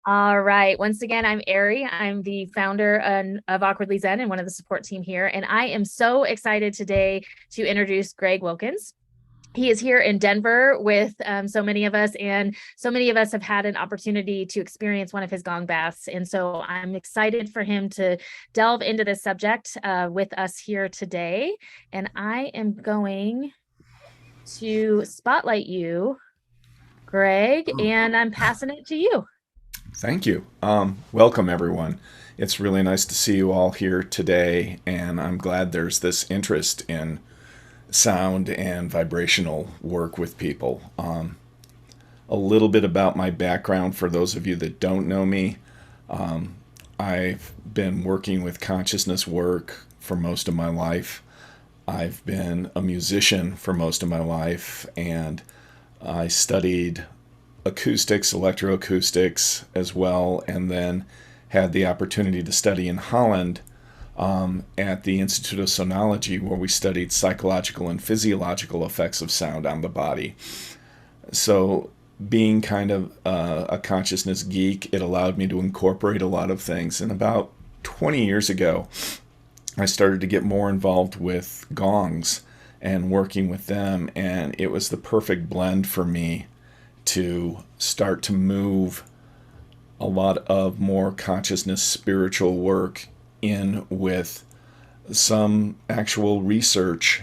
All right. Once again, I'm Ari. I'm the founder of Awkwardly Zen and one of the support team here. And I am so excited today to introduce Gregg Wilkins. He is here in Denver with so many of us, and so many of us have had an opportunity to experience one of his gong baths. And so I'm excited for him to delve into this subject with us here today. And I am going to spotlight you, Greg, and I'm passing it to you. Thank you. Welcome, everyone. It's really nice to see you all here today, and I'm glad there's this interest in sound and vibrational work with people. A little bit about my background for those of you that don't know me. I've been working with consciousness work for most of my life. I've been a musician for most of my life, and I studied acoustics, electro-acoustics as well, and then had the opportunity to study in Holland at the Institute of Sonology, where we studied psychological and physiological effects of sound on the body. So, being kind of a consciousness geek, it allowed me to incorporate a lot of things. And about 20 years ago, I started to get more involved with gongs and working with them, and it was the perfect blend for me to start to move a lot of more consciousness spiritual work in with some actual research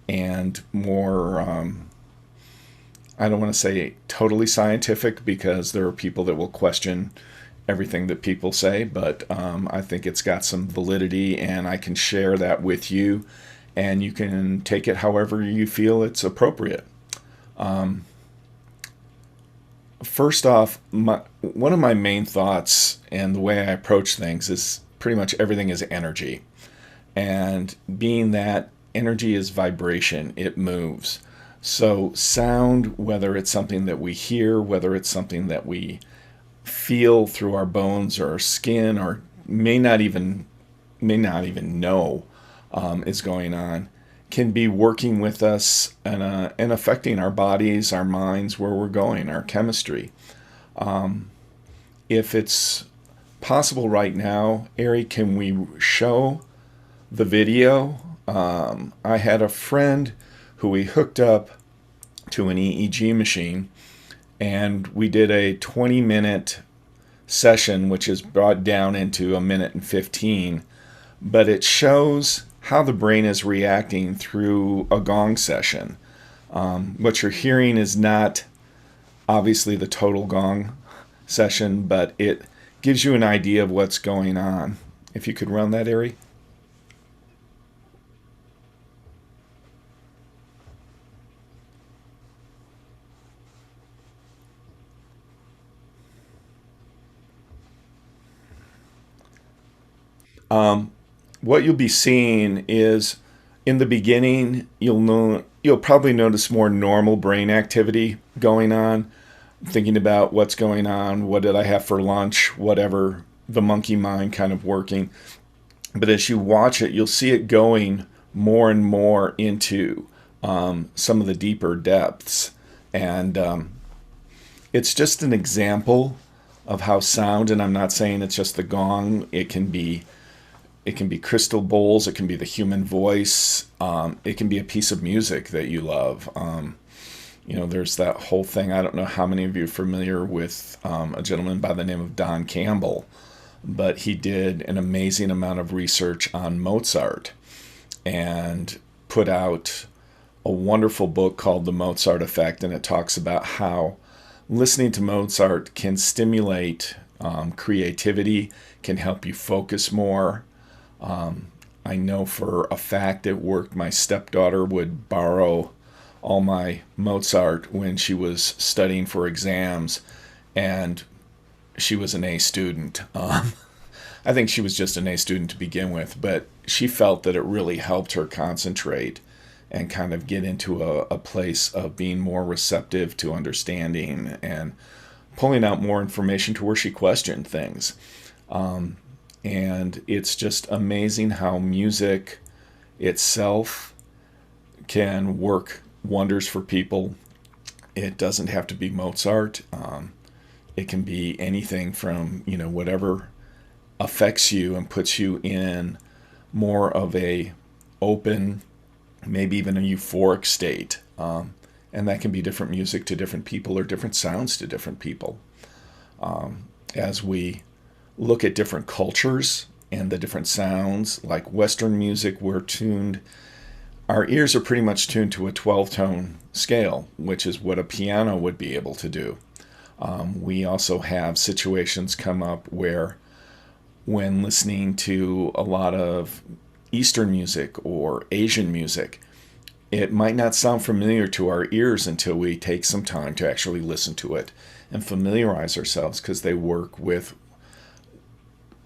and more I don't want to say totally scientific, because there are people that will question everything that people say, but I think it's got some validity, and I can share that with you, and you can take it however you feel it's appropriate. First off, one of my main thoughts and the way I approach things is pretty much everything is energy. And being that energy is vibration, it moves. So, sound, whether it's something that we hear, whether it's something that we feel through our bones or our skin, or may not even know is going on, can be working with us and affecting our bodies, our minds, where we're going, our chemistry. If it's possible right now, Ari, can we show the video? I had a friend who we hooked up to an EEG machine, and we did a 20-minute session, which is brought down into a minute and 15, but it shows how the brain is reacting through a gong session. What you're hearing is not obviously the total gong session, but it gives you an idea of what's going on. If you could run that, Ari. What you'll be seeing is, in the beginning, you'll probably notice more normal brain activity going on, thinking about what's going on, what did I have for lunch, whatever, the monkey mind kind of working. But as you watch it, you'll see it going more and more into some of the deeper depths. And it's just an example of how sound, and I'm not saying it's just the gong, it can be crystal bowls, it can be the human voice, it can be a piece of music that you love. There's that whole thing. I don't know how many of you are familiar with a gentleman by the name of Don Campbell, but he did an amazing amount of research on Mozart and put out a wonderful book called The Mozart Effect, and it talks about how listening to Mozart can stimulate creativity, can help you focus more. I know for a fact it worked. My stepdaughter would borrow all my Mozart when she was studying for exams, and she was an A student. I think she was just an A student to begin with, but she felt that it really helped her concentrate and kind of get into a place of being more receptive to understanding and pulling out more information to where she questioned things. And it's just amazing how music itself can work wonders for people. It doesn't have to be Mozart. It can be anything from, whatever affects you and puts you in more of a open, maybe even a euphoric state. And that can be different music to different people or different sounds to different people. As we look at different cultures and the different sounds, like Western music, our ears are pretty much tuned to a 12-tone scale, which is what a piano would be able to do. We also have situations come up where, when listening to a lot of Eastern music or Asian music, it might not sound familiar to our ears until we take some time to actually listen to it and familiarize ourselves, because they work with,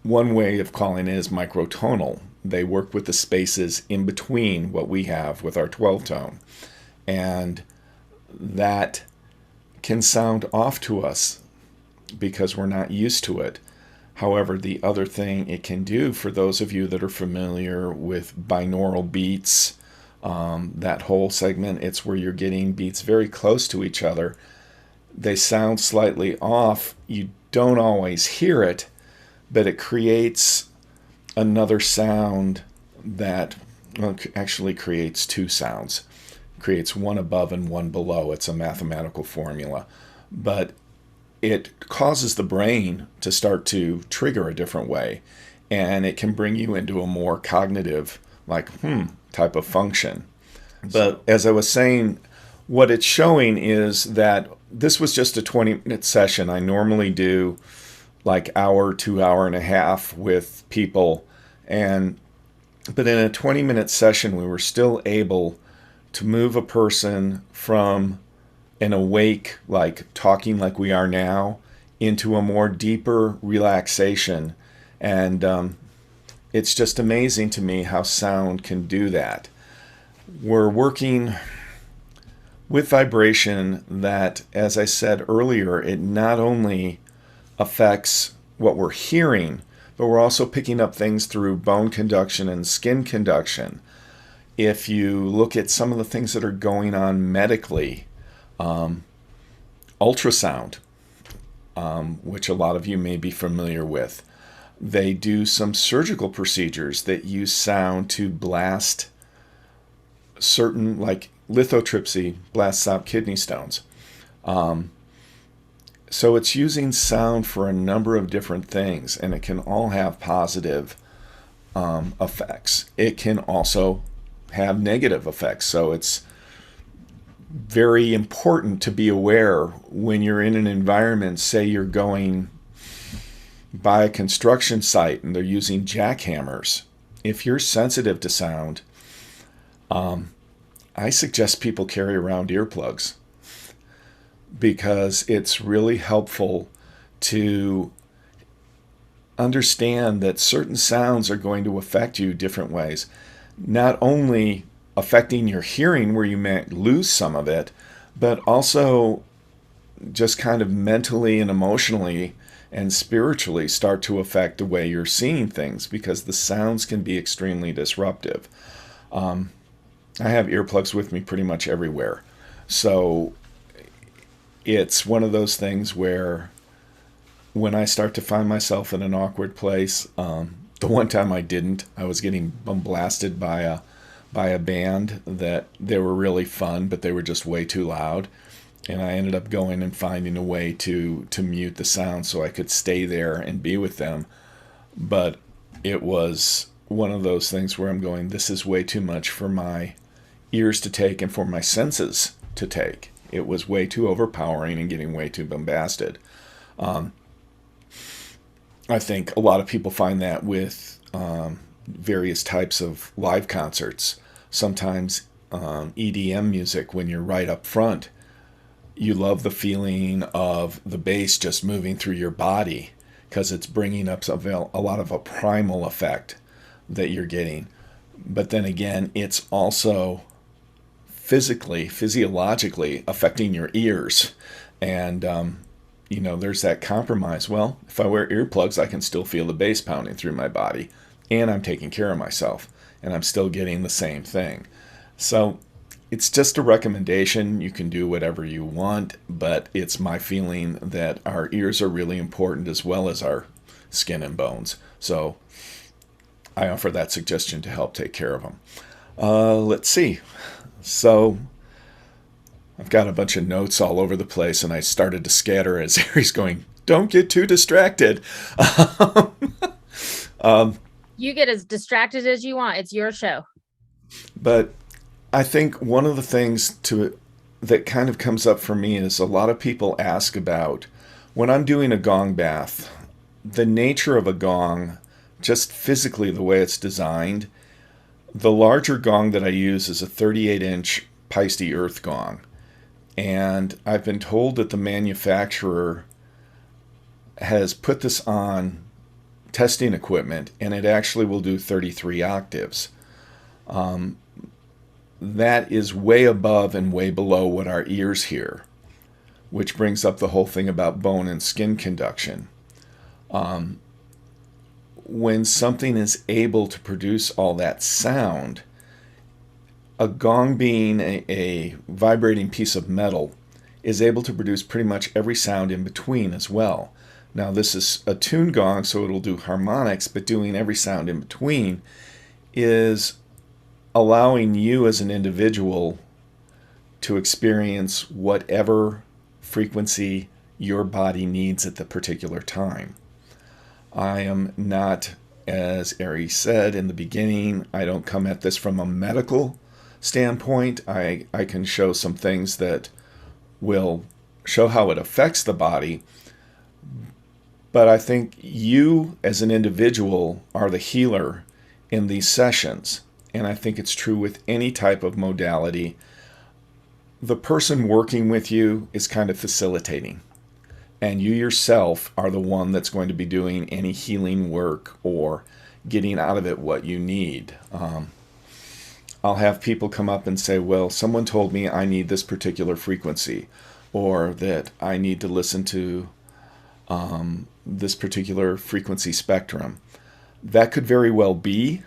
one way of calling it is microtonal. They work with the spaces in between what we have with our 12-tone. And that can sound off to us because we're not used to it. However, the other thing it can do, for those of you that are familiar with binaural beats, that whole segment, it's where you're getting beats very close to each other. They sound slightly off. You don't always hear it, but it creates another sound that actually creates two sounds. It creates one above and one below. It's a mathematical formula. But it causes the brain to start to trigger a different way. And it can bring you into a more cognitive, type of function. But as I was saying, what it's showing is that this was just a 20-minute session. I normally do hour to hour and a half with people. But in a 20-minute session, we were still able to move a person from an awake, talking like we are now, into a more deeper relaxation. And it's just amazing to me how sound can do that. We're working with vibration that, as I said earlier, it not only affects what we're hearing, but we're also picking up things through bone conduction and skin conduction. If you look at some of the things that are going on medically, ultrasound, which a lot of you may be familiar with, they do some surgical procedures that use sound to blast certain, lithotripsy, blasts out kidney stones. So it's using sound for a number of different things, and it can all have positive effects. It can also have negative effects. So it's very important to be aware when you're in an environment, say you're going by a construction site and they're using jackhammers. If you're sensitive to sound, I suggest people carry around earplugs, because it's really helpful to understand that certain sounds are going to affect you different ways. Not only affecting your hearing, where you may lose some of it, but also just kind of mentally and emotionally and spiritually start to affect the way you're seeing things, because the sounds can be extremely disruptive. I have earplugs with me pretty much everywhere. So it's one of those things where when I start to find myself in an awkward place, the one time I didn't, I was getting blasted by a band that they were really fun, but they were just way too loud. And I ended up going and finding a way to mute the sound so I could stay there and be with them. But it was one of those things where I'm going, this is way too much for my ears to take and for my senses to take. It was way too overpowering and getting way too bombasted. I think a lot of people find that with various types of live concerts. Sometimes EDM music, when you're right up front, you love the feeling of the bass just moving through your body, because it's bringing up a lot of a primal effect that you're getting. But then again, it's also physiologically affecting your ears. And, there's that compromise. Well, if I wear earplugs, I can still feel the bass pounding through my body, and I'm taking care of myself, and I'm still getting the same thing. So it's just a recommendation. You can do whatever you want, but it's my feeling that our ears are really important as well as our skin and bones. So I offer that suggestion to help take care of them. Let's see. So I've got a bunch of notes all over the place, and I started to scatter as Aries going, don't get too distracted. You get as distracted as you want. It's your show. But I think one of the things that kind of comes up for me is a lot of people ask about when I'm doing a gong bath, the nature of a gong, just physically the way it's designed. The larger gong that I use is a 38-inch Paiste earth gong. And I've been told that the manufacturer has put this on testing equipment, and it actually will do 33 octaves. That is way above and way below what our ears hear, which brings up the whole thing about bone and skin conduction. When something is able to produce all that sound, a gong being a vibrating piece of metal is able to produce pretty much every sound in between as well. Now this is a tuned gong, so it'll do harmonics, but doing every sound in between is allowing you as an individual to experience whatever frequency your body needs at the particular time. I am not, as Ari said in the beginning, I don't come at this from a medical standpoint. I can show some things that will show how it affects the body. But I think you as an individual are the healer in these sessions. And I think it's true with any type of modality. The person working with you is kind of facilitating. And you yourself are the one that's going to be doing any healing work or getting out of it what you need. I'll have people come up and say, well, someone told me I need this particular frequency, or that I need to listen to this particular frequency spectrum. That could very well be.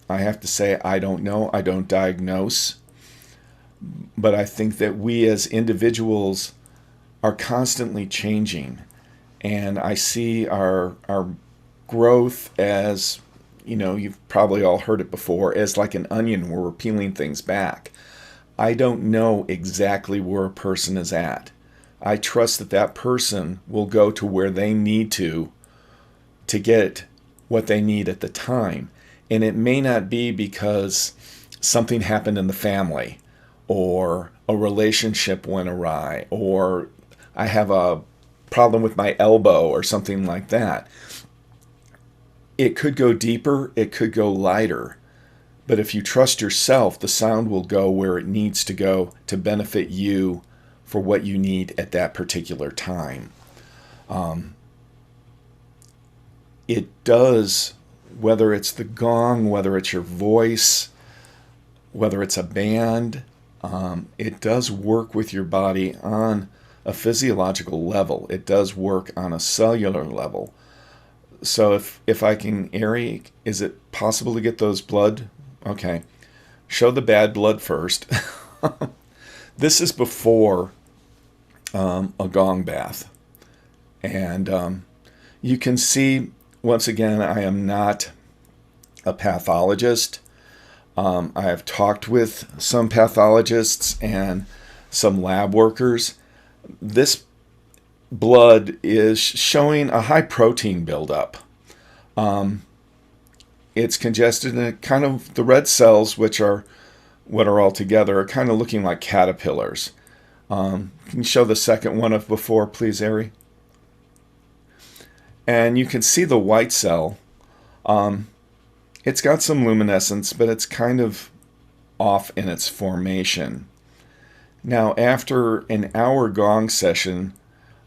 I have to say, I don't know. I don't diagnose. But I think that we as individuals are constantly changing. And I see our growth as, you've probably all heard it before, as like an onion where we're peeling things back. I don't know exactly where a person is at. I trust that that person will go to where they need to get what they need at the time. And it may not be because something happened in the family, or a relationship went awry, or I have a problem with my elbow or something like that. It could go deeper, it could go lighter. But if you trust yourself, the sound will go where it needs to go to benefit you for what you need at that particular time. It does, whether it's the gong, whether it's your voice, whether it's a band, it does work with your body on a physiological level. It does work on a cellular level. So if I can, Ari, is it possible to get those blood? Okay. Show the bad blood first. This is before a gong bath. And you can see, once again, I am not a pathologist. I have talked with some pathologists and some lab workers. This blood is showing a high protein buildup. It's congested, and kind of the red cells, which are what are all together, are kind of looking like caterpillars. Can you show the second one of before, please, Ari? And you can see the white cell. It's got some luminescence, but it's kind of off in its formation. Now, after an hour gong session,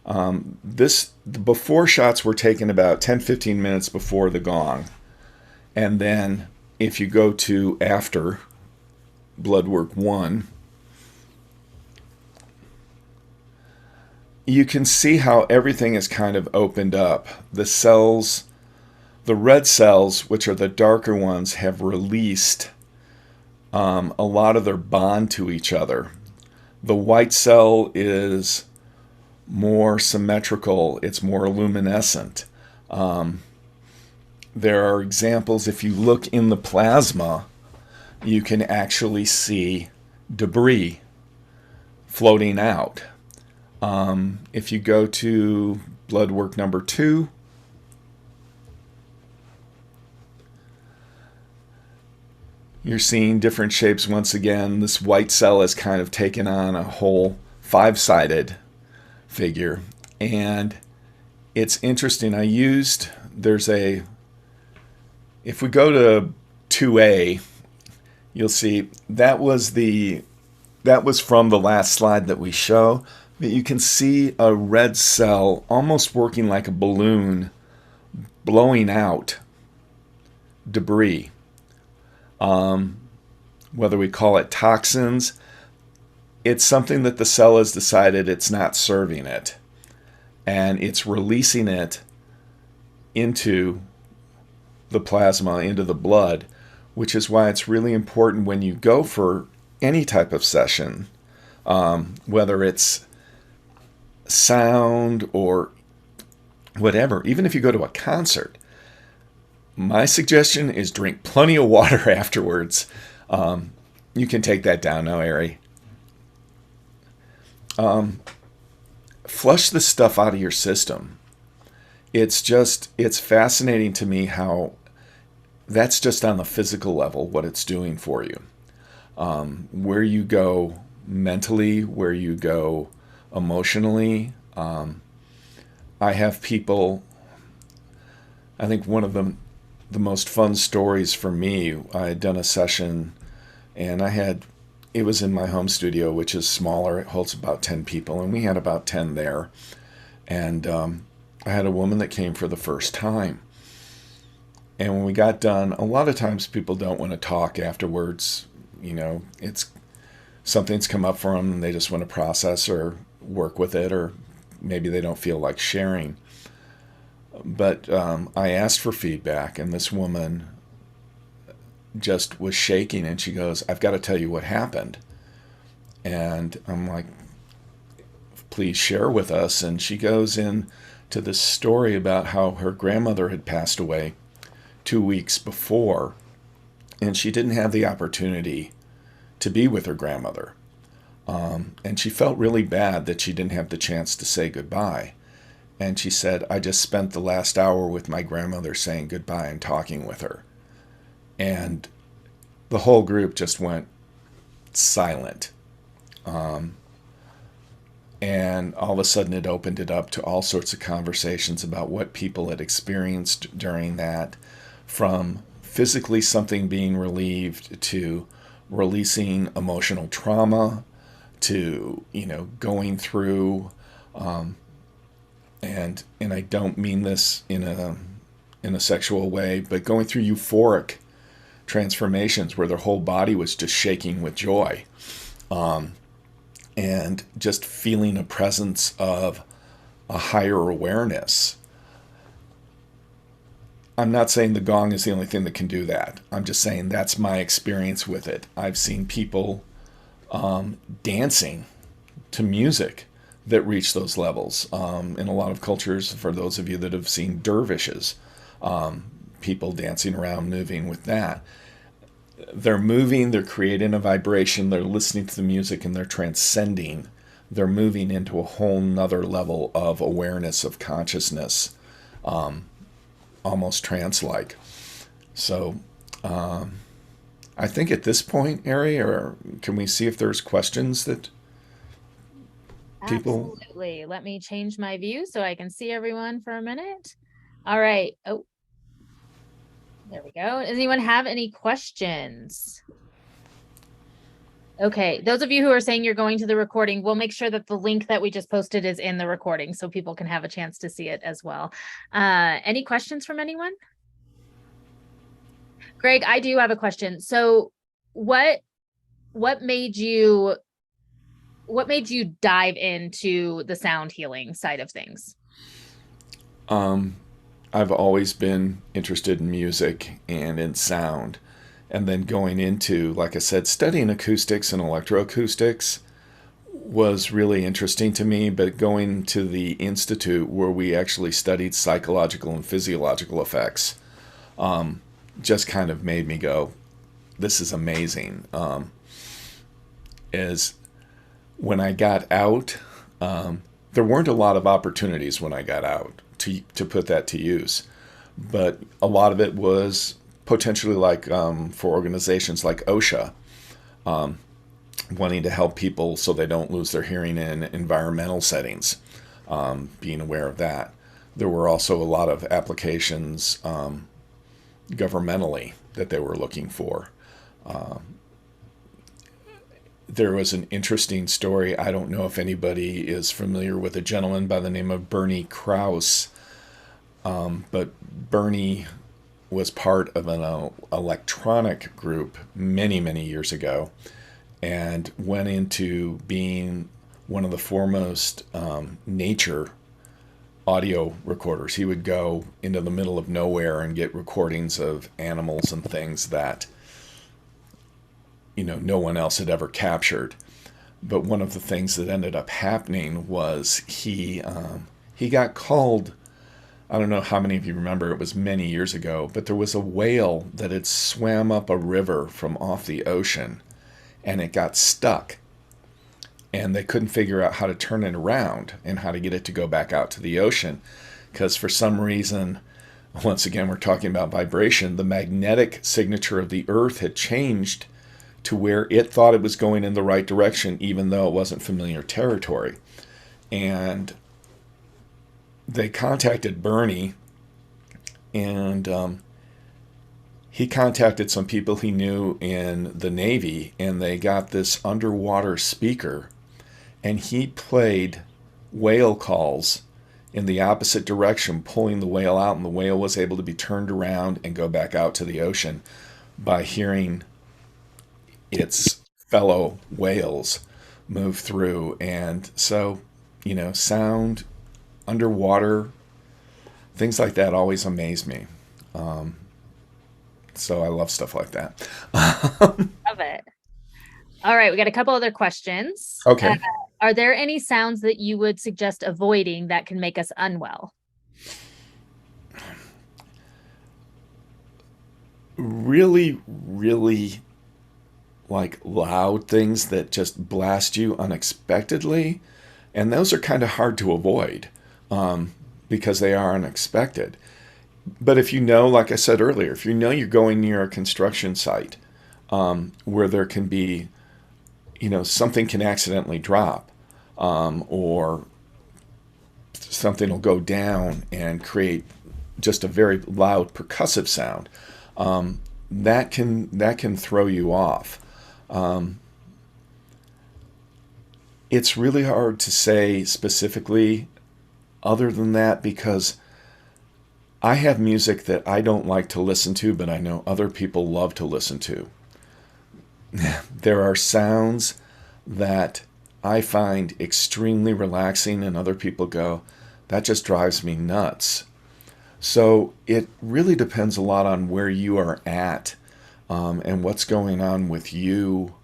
the before shots were taken about 10-15 minutes before the gong. And then if you go to after blood work 1, you can see how everything is kind of opened up. The cells, the red cells, which are the darker ones, have released a lot of their bond to each other. The white cell is more symmetrical, it's more luminescent. There are examples, if you look in the plasma, you can actually see debris floating out. If you go to blood work number 2, you're seeing different shapes once again. This white cell has kind of taken on a whole 5-sided figure. And it's interesting. If we go to 2A, you'll see that was from the last slide that we show. But you can see a red cell almost working like a balloon, blowing out debris. Whether we call it toxins, it's something that the cell has decided it's not serving it. And it's releasing it into the plasma, into the blood, which is why it's really important when you go for any type of session, whether it's sound or whatever, even if you go to a concert, my suggestion is drink plenty of water afterwards. You can take that down now, Ari. Flush the stuff out of your system. It's fascinating to me how that's just on the physical level, what it's doing for you. Where you go mentally, where you go emotionally. I have people, I think one of the most fun stories for me, I had done a session and it was in my home studio, which is smaller. It holds about 10 people, and we had about 10 there. And I had a woman that came for the first time. And when we got done, a lot of times people don't want to talk afterwards. Something's come up for them and they just want to process or work with it, or maybe they don't feel like sharing. But I asked for feedback, and this woman just was shaking, and she goes, "I've got to tell you what happened." And I'm like, "Please share with us." And she goes into this story about how her grandmother had passed away 2 weeks before, and she didn't have the opportunity to be with her grandmother. And she felt really bad that she didn't have the chance to say goodbye. And she said, "I just spent the last hour with my grandmother saying goodbye and talking with her." And the whole group just went silent. And all of a sudden it opened it up to all sorts of conversations about what people had experienced during that, from physically something being relieved to releasing emotional trauma to, going through, and I don't mean this in a sexual way, but going through euphoric transformations where their whole body was just shaking with joy, and just feeling a presence of a higher awareness. I'm not saying the gong is the only thing that can do that. I'm just saying that's my experience with it. I've seen people dancing to music that reach those levels. In a lot of cultures, for those of you that have seen dervishes, people dancing around, moving with that. They're moving, they're creating a vibration, they're listening to the music, and they're transcending. They're moving into a whole nother level of awareness, of consciousness, almost trance-like. So I think at this point, Ari, or can we see if there's questions that people... Absolutely. Let me change my view so I can see everyone for a minute. All right. Oh, there we go. Does anyone have any questions? Okay. Those of you who are saying you're going to the recording, we'll make sure that the link that we just posted is in the recording so people can have a chance to see it as well. Any questions from anyone? Gregg, I do have a question. So what made you dive into the sound healing side of things? I've always been interested in music and in sound. And then going into, like I said, studying acoustics and electroacoustics was really interesting to me, but going to the institute where we actually studied psychological and physiological effects just kind of made me go, this is amazing. As when I got out, there weren't a lot of opportunities when I got out to put that to use, but a lot of it was potentially like for organizations like OSHA, wanting to help people so they don't lose their hearing in environmental settings, being aware of that. There were also a lot of applications governmentally that they were looking for. There was an interesting story. I don't know if anybody is familiar with a gentleman by the name of Bernie Krause, but Bernie was part of an electronic group many, many years ago and went into being one of the foremost nature audio recorders. He would go into the middle of nowhere and get recordings of animals and things that no one else had ever captured. But one of the things that ended up happening was he got called. I don't know how many of you remember, it was many years ago, but there was a whale that had swam up a river from off the ocean and it got stuck. And they couldn't figure out how to turn it around and how to get it to go back out to the ocean. Because for some reason, once again, we're talking about vibration, the magnetic signature of the earth had changed to where it thought it was going in the right direction, even though it wasn't familiar territory. And they contacted Bernie, and he contacted some people he knew in the Navy, and they got this underwater speaker, and he played whale calls in the opposite direction, pulling the whale out, and the whale was able to be turned around and go back out to the ocean by hearing its fellow whales move through. And so, sound underwater, things like that always amaze me. So I love stuff like that. Love it. All right, we got a couple other questions. Okay. Are there any sounds that you would suggest avoiding that can make us unwell? Really, really like loud things that just blast you unexpectedly. And those are kind of hard to avoid because they are unexpected. But if like I said earlier, if you're going near a construction site where there can be, something can accidentally drop or something will go down and create just a very loud percussive sound, that can throw you off. It's really hard to say specifically other than that because I have music that I don't like to listen to, but I know other people love to listen to. There are sounds that I find extremely relaxing, and other people go, that just drives me nuts. So it really depends a lot on where you are at and what's going on with you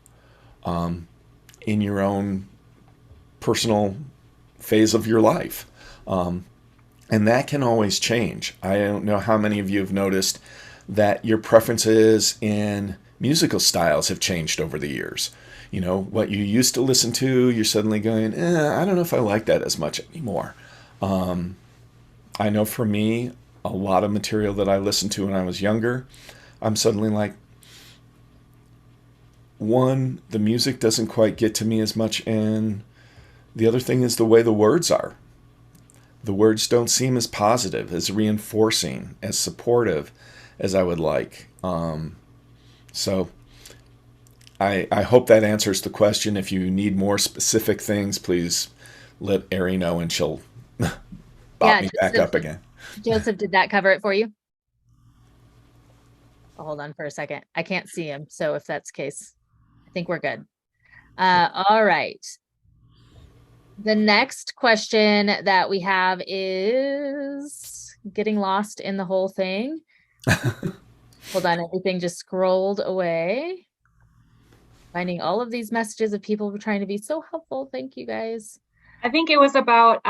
in your own personal phase of your life. And that can always change. I don't know how many of you have noticed that your preferences in musical styles have changed over the years. What you used to listen to, you're suddenly going, I don't know if I like that as much anymore. I know for me, a lot of material that I listened to when I was younger, I'm suddenly like, one, the music doesn't quite get to me as much, and the other thing is the way the words are. The words don't seem as positive, as reinforcing, as supportive as I would like. So I hope that answers the question. If you need more specific things, please let Ari know and she'll bop me back up again. Joseph, did that cover it for you? Hold on for a second. I can't see him. So if that's the case, I think we're good. All right. The next question that we have is getting lost in the whole thing. Hold on, everything just scrolled away. Finding all of these messages of people trying to be so helpful. Thank you guys. I think it was about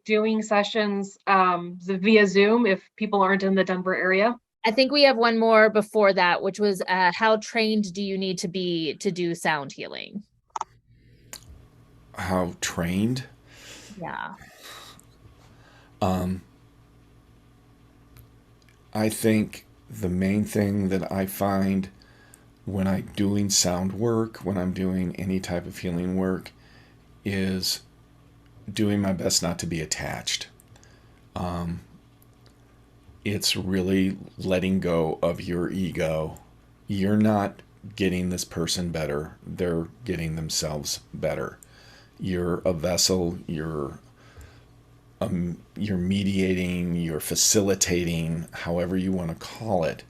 doing sessions via Zoom if people aren't in the Denver area. I think we have one more before that, which was how trained do you need to be to do sound healing? How trained? Yeah. I think the main thing that I find when I'm doing sound work, when I'm doing any type of healing work, is doing my best not to be attached. It's really letting go of your ego. You're not getting this person better, they're getting themselves better. You're a vessel, you're mediating, you're facilitating, however you want to call it.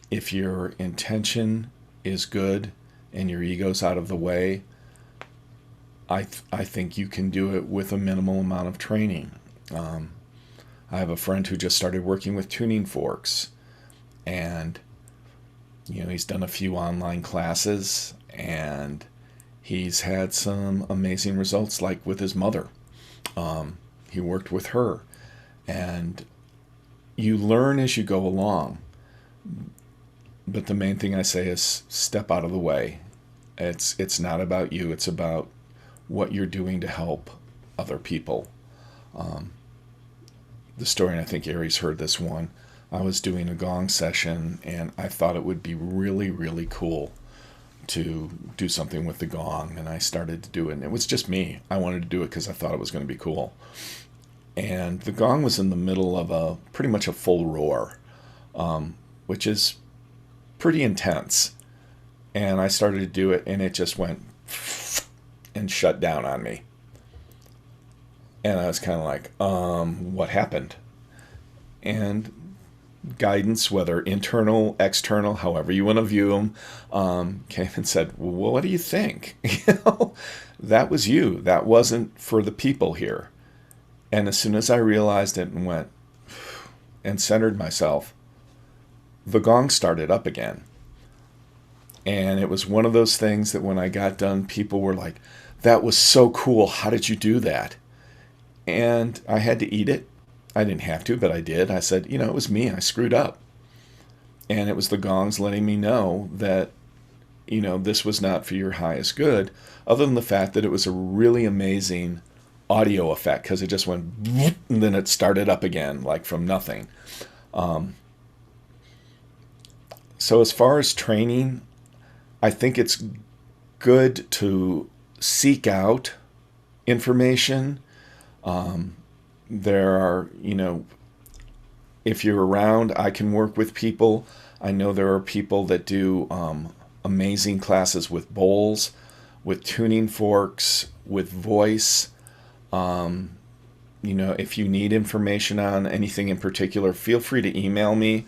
If your intention is good and your ego's out of the way, I think you can do it with a minimal amount of training. I have a friend who just started working with tuning forks, and he's done a few online classes, and he's had some amazing results, like with his mother. He worked with her, and you learn as you go along. But the main thing I say is step out of the way. It's not about you. It's about what you're doing to help other people. The story, and I think Aries heard this one, I was doing a gong session, and I thought it would be really, really cool to do something with the gong, and I started to do it, and it was just me. I wanted to do it because I thought it was going to be cool. And the gong was in the middle of pretty much a full roar, which is pretty intense. And I started to do it, and it just went and shut down on me. And I was kind of like, what happened? And guidance, whether internal, external, however you want to view them, came and said, well, what do you think? That was you. That wasn't for the people here. And as soon as I realized it and went and centered myself, the gong started up again. And it was one of those things that when I got done, people were like, that was so cool. How did you do that? And I had to eat it. I didn't have to, but I did. I said, it was me. I screwed up. And it was the gongs letting me know that, this was not for your highest good, other than the fact that it was a really amazing audio effect, because it just went and then it started up again, like from nothing. So as far as training, I think it's good to seek out information. There are, if you're around, I can work with people. I know there are people that do amazing classes with bowls, with tuning forks, with voice. If you need information on anything in particular, feel free to email me,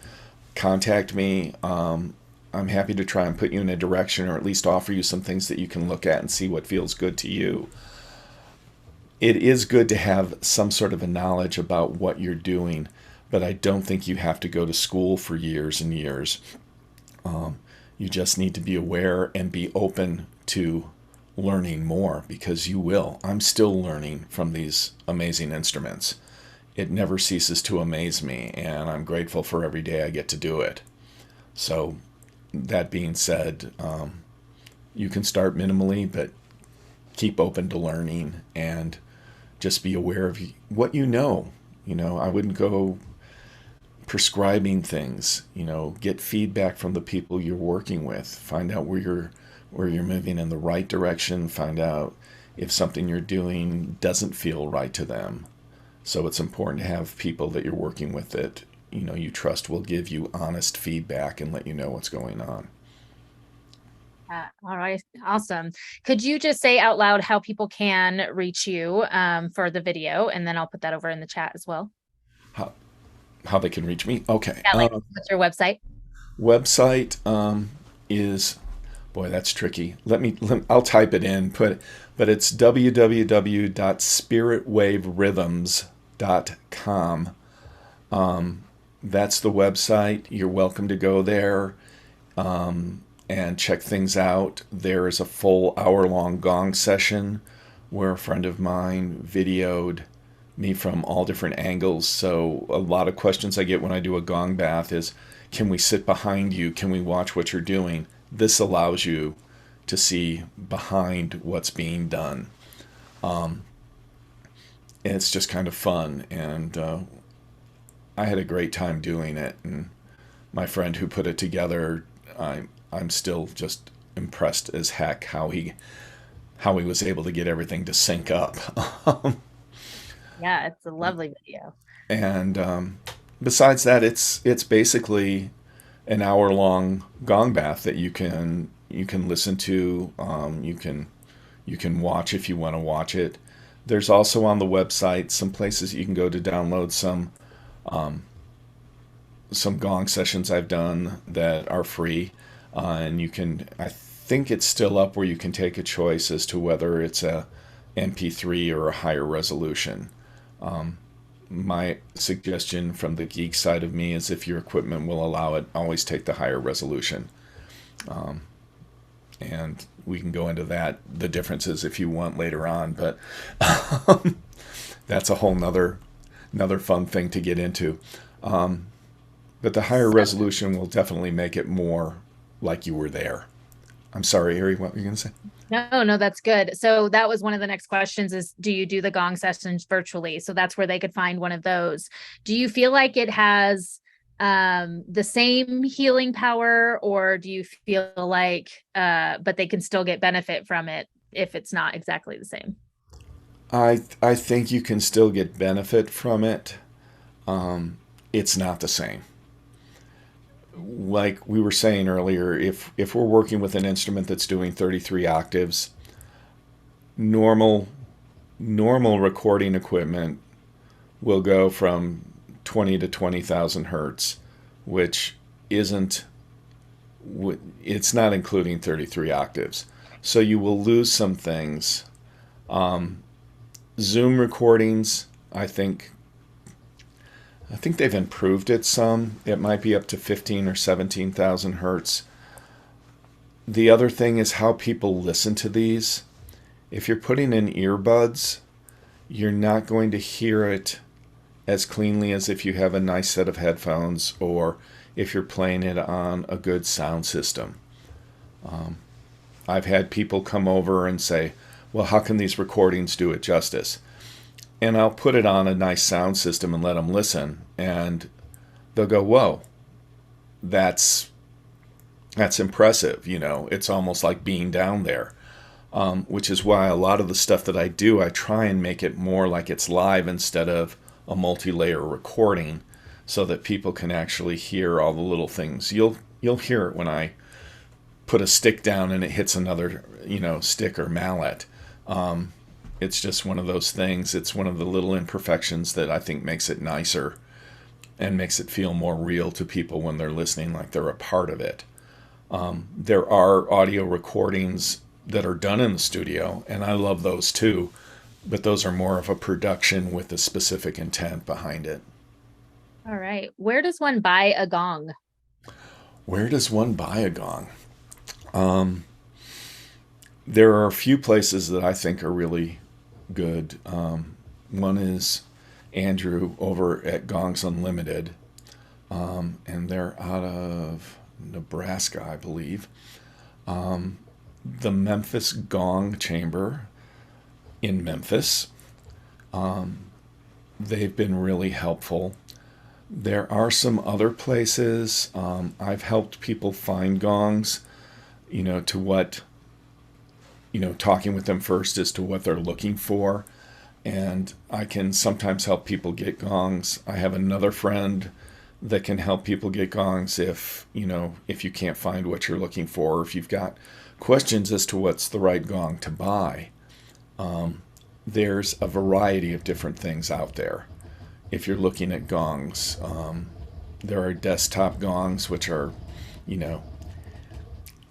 contact me. I'm happy to try and put you in a direction, or at least offer you some things that you can look at and see what feels good to you. It is good to have some sort of a knowledge about what you're doing, but I don't think you have to go to school for years and years. You just need to be aware and be open to learning more, because you will. I'm still learning from these amazing instruments. It never ceases to amaze me, and I'm grateful for every day I get to do it. So that being said, you can start minimally, but keep open to learning and just be aware of what you know. I wouldn't go prescribing things. Get feedback from the people you're working with. Find out where you're moving in the right direction. Find out if something you're doing doesn't feel right to them. So it's important to have people that you're working with that you trust will give you honest feedback and let you know what's going on. All right. Awesome. Could you just say out loud how people can reach you for the video, and then I'll put that over in the chat as well. How they can reach me? Okay. Yeah, what's your website? Website is, boy, that's tricky. I'll type it in, but it's www.spiritwaverhythms.com. that's the website. You're welcome to go there and check things out. There is a full hour-long gong session where a friend of mine videoed me from all different angles. So a lot of questions I get when I do a gong bath is, can we sit behind you? Can we watch what you're doing? This allows you to see behind what's being done. It's just kind of fun, and I had a great time doing it. And my friend who put it together, I'm still just impressed as heck how he was able to get everything to sync up. Yeah, it's a lovely video. And besides that, it's basically an hour long gong bath that you can listen to. You can watch if you want to watch it. There's also on the website some places you can go to download some gong sessions I've done that are free, and you can. I think it's still up where you can take a choice as to whether it's a MP3 or a higher resolution. My suggestion from the geek side of me is, if your equipment will allow it, always take the higher resolution. And we can go into the differences if you want later on, but that's a whole nother fun thing to get into. But the higher resolution will definitely make it more like you were there. I'm sorry, Ari, what were you going to say? No, that's good. So that was one of the next questions is, do you do the gong sessions virtually? So that's where they could find one of those. Do you feel like it has the same healing power, or do you feel like, but they can still get benefit from it if it's not exactly the same? I think you can still get benefit from it. It's not the same. Like we were saying earlier, if we're working with an instrument that's doing 33 octaves, normal recording equipment will go from 20 to 20,000 hertz, which it's not including 33 octaves. So you will lose some things. Zoom recordings, I think they've improved it some. It might be up to 15 or 17,000 hertz. The other thing is how people listen to these. If you're putting in earbuds, you're not going to hear it as cleanly as if you have a nice set of headphones, or if you're playing it on a good sound system. I've had people come over and say, well, how can these recordings do it justice? And I'll put it on a nice sound system and let them listen, and they'll go, whoa, that's impressive. It's almost like being down there, which is why a lot of the stuff that I do, I try and make it more like it's live instead of a multi-layer recording, so that people can actually hear all the little things. You'll hear it when I put a stick down and it hits another, stick or mallet. It's just one of those things. It's one of the little imperfections that I think makes it nicer and makes it feel more real to people when they're listening, like they're a part of it. There are audio recordings that are done in the studio, and I love those too, but those are more of a production with a specific intent behind it. All right. Where does one buy a gong? Where does one buy a gong? There are a few places that I think are really good. One is Andrew over at Gongs Unlimited, and they're out of Nebraska, I believe. The Memphis Gong Chamber in Memphis. They've been really helpful. There are some other places. I've helped people find gongs, to what, talking with them first as to what they're looking for. And I can sometimes help people get gongs. I have another friend that can help people get gongs if you can't find what you're looking for, or if you've got questions as to what's the right gong to buy. There's a variety of different things out there. If you're looking at gongs, there are desktop gongs, which are,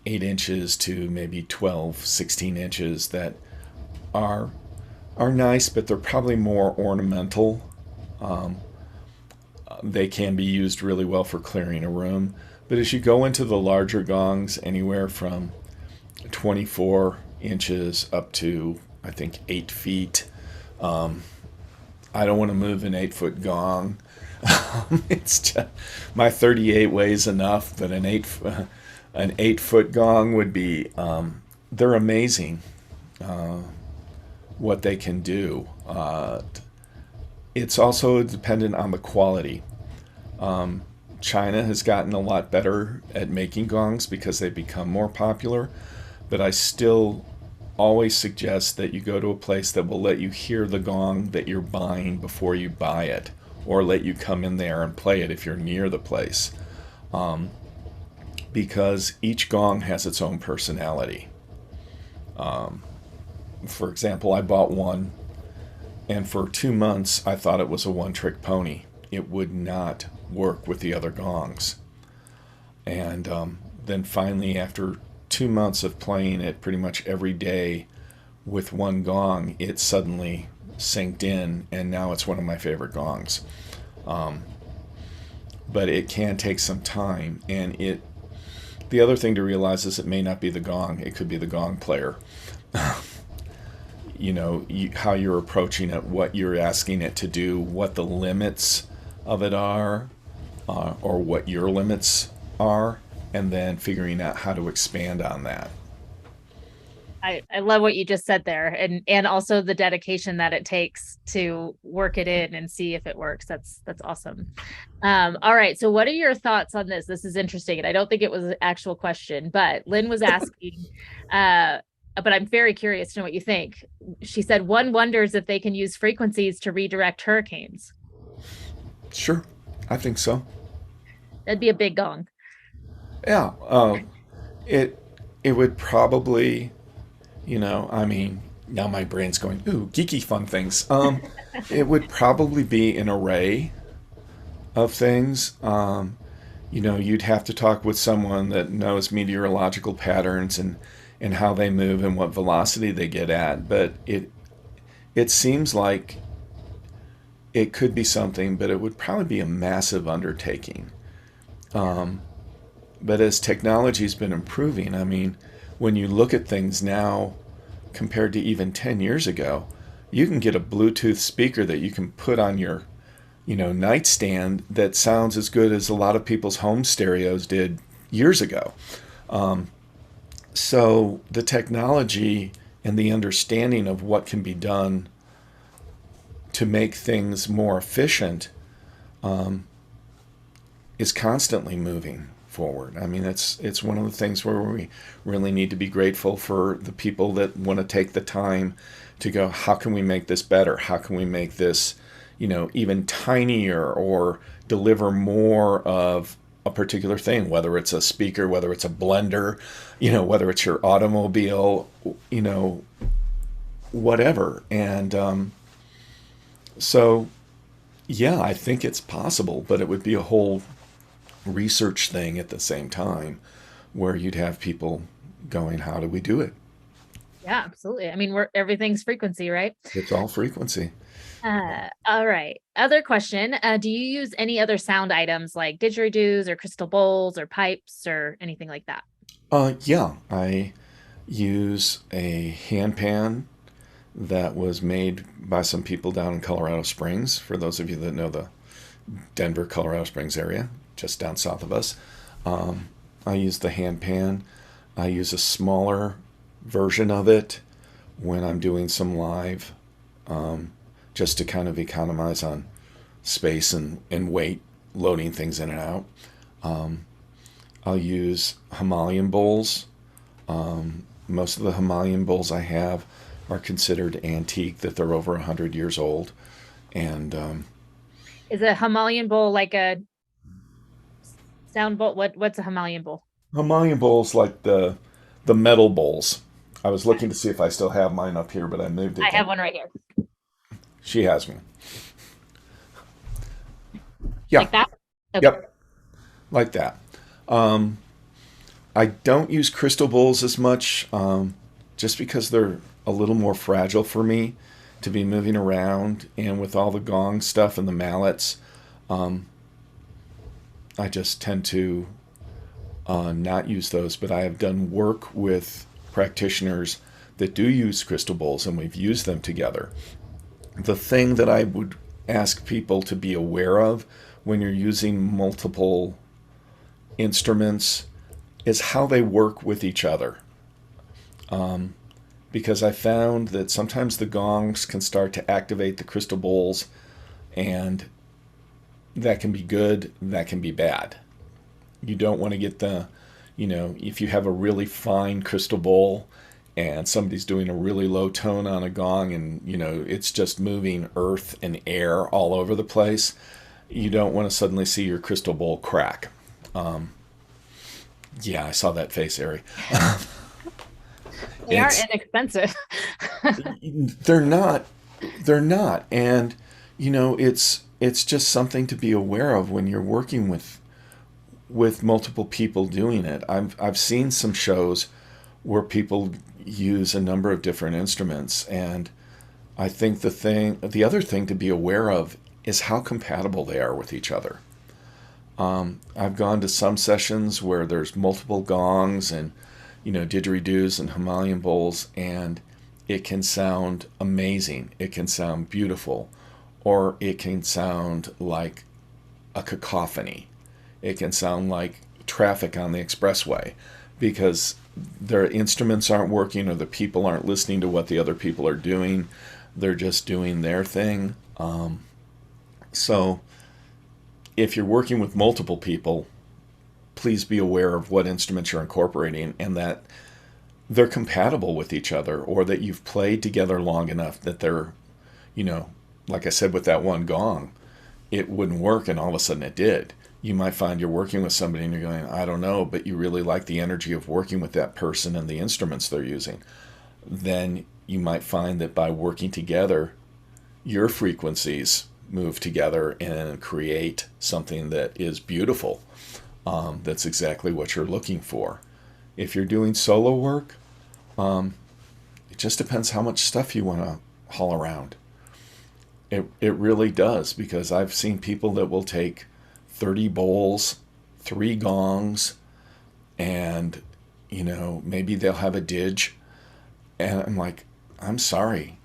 8 inches to maybe 12, 16 inches, that are nice, but they're probably more ornamental. they can be used really well for clearing a room. But as you go into the larger gongs, anywhere from 24 inches up to, I think, 8 feet, I don't want to move an 8-foot gong. It's just, my 38 weighs enough, but an 8-foot gong would be. They're amazing, what they can do. It's also dependent on the quality. China has gotten a lot better at making gongs because they've become more popular, but I still always suggest that you go to a place that will let you hear the gong that you're buying before you buy it, or let you come in there and play it if you're near the place, because each gong has its own personality. For example, I bought one, and for 2 months I thought it was a one-trick pony. It would not work with the other gongs. And then finally, after 2 months of playing it pretty much every day with one gong, it suddenly synced in, and now it's one of my favorite gongs. But it can take some time, and the other thing to realize is it may not be the gong, it could be the gong player. How you're approaching it, what you're asking it to do, what the limits of it are, or what your limits are, and then figuring out how to expand on that. I love what you just said there, and also the dedication that it takes to work it in and see if it works. That's awesome. All right. So what are your thoughts on this? This is interesting. And I don't think it was an actual question, but Lynn was asking, but I'm very curious to know what you think. She said, one wonders if they can use frequencies to redirect hurricanes. Sure, I think so. That'd be a big gong. Yeah, it would probably, now my brain's going, ooh, geeky fun things. It would probably be an array of things. You'd have to talk with someone that knows meteorological patterns and how they move and what velocity they get at. But it seems like it could be something, but it would probably be a massive undertaking. But as technology's been improving, when you look at things now compared to even 10 years ago, you can get a Bluetooth speaker that you can put on your, nightstand that sounds as good as a lot of people's home stereos did years ago. So the technology and the understanding of what can be done to make things more efficient is constantly moving forward. It's one of the things where we really need to be grateful for the people that want to take the time to go, how can we make this better? How can we make this, even tinier, or deliver more of a particular thing, whether it's a speaker, whether it's a blender, whether it's your automobile, whatever. And so, yeah, I think it's possible, but it would be a whole research thing at the same time where you'd have people going, how do we do it? Yeah, absolutely. Everything's frequency, right? It's all frequency. All right. Other question. Do you use any other sound items like didgeridoos or crystal bowls or pipes or anything like that? Yeah, I use a hand pan that was made by some people down in Colorado Springs. For those of you that know the Denver, Colorado Springs area, just down south of us. I use the hand pan. I use a smaller version of it when I'm doing some live, just to kind of economize on space and weight, loading things in and out. I'll use Himalayan bowls. Most of the Himalayan bowls I have are considered antique, that they're over 100 years old. And is a Himalayan bowl like a sound bowl? What's a Himalayan bowl? Himalayan bowls like the metal bowls. I was looking to see if I still have mine up here, but I moved it. I have one right here. She has me. Yeah. Like that? Okay. Yep. Like that. I don't use crystal bowls as much, just because they're a little more fragile for me to be moving around, and with all the gong stuff and the mallets, I just tend to not use those, but I have done work with practitioners that do use crystal bowls, and we've used them together. The thing that I would ask people to be aware of when you're using multiple instruments is how they work with each other. Because I found that sometimes the gongs can start to activate the crystal bowls, and that can be good, that can be bad. You don't want to get if you have a really fine crystal bowl and somebody's doing a really low tone on a gong and, it's just moving earth and air all over the place, you don't want to suddenly see your crystal bowl crack. Yeah, I saw that face, Ari. They aren't inexpensive. They're not. They're not. And, it's just something to be aware of when you're working with multiple people doing it. I've seen some shows where people use a number of different instruments, and I think the other thing to be aware of is how compatible they are with each other. I've gone to some sessions where there's multiple gongs and didgeridoos and Himalayan bowls, and it can sound amazing. It can sound beautiful, or it can sound like a cacophony. It can sound like traffic on the expressway because their instruments aren't working or the people aren't listening to what the other people are doing. They're just doing their thing. So if you're working with multiple people, please be aware of what instruments you're incorporating and that they're compatible with each other, or that you've played together long enough that they're, like I said with that one gong, it wouldn't work and all of a sudden it did. You might find you're working with somebody and you're going, I don't know, but you really like the energy of working with that person and the instruments they're using. Then you might find that by working together, your frequencies move together and create something that is beautiful. That's exactly what you're looking for. If you're doing solo work, it just depends how much stuff you want to haul around. It really does, because I've seen people that will take 30 bowls, 3 gongs, and maybe they'll have a didge, and I'm like, I'm sorry,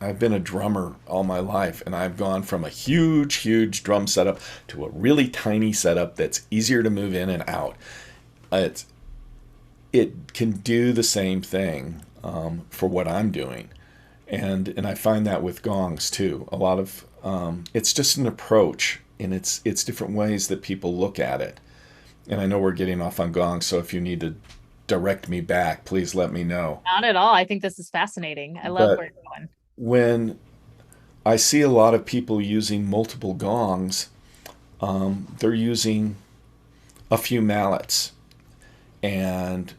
I've been a drummer all my life, and I've gone from a huge drum setup to a really tiny setup that's easier to move in and out. It can do the same thing for what I'm doing, and I find that with gongs too. A lot of it's just an approach, and it's different ways that people look at it. And I know we're getting off on gongs, so if you need to direct me back, please let me know. Not at all. I think this is fascinating. I love where you're going. When I see a lot of people using multiple gongs, they're using a few mallets. And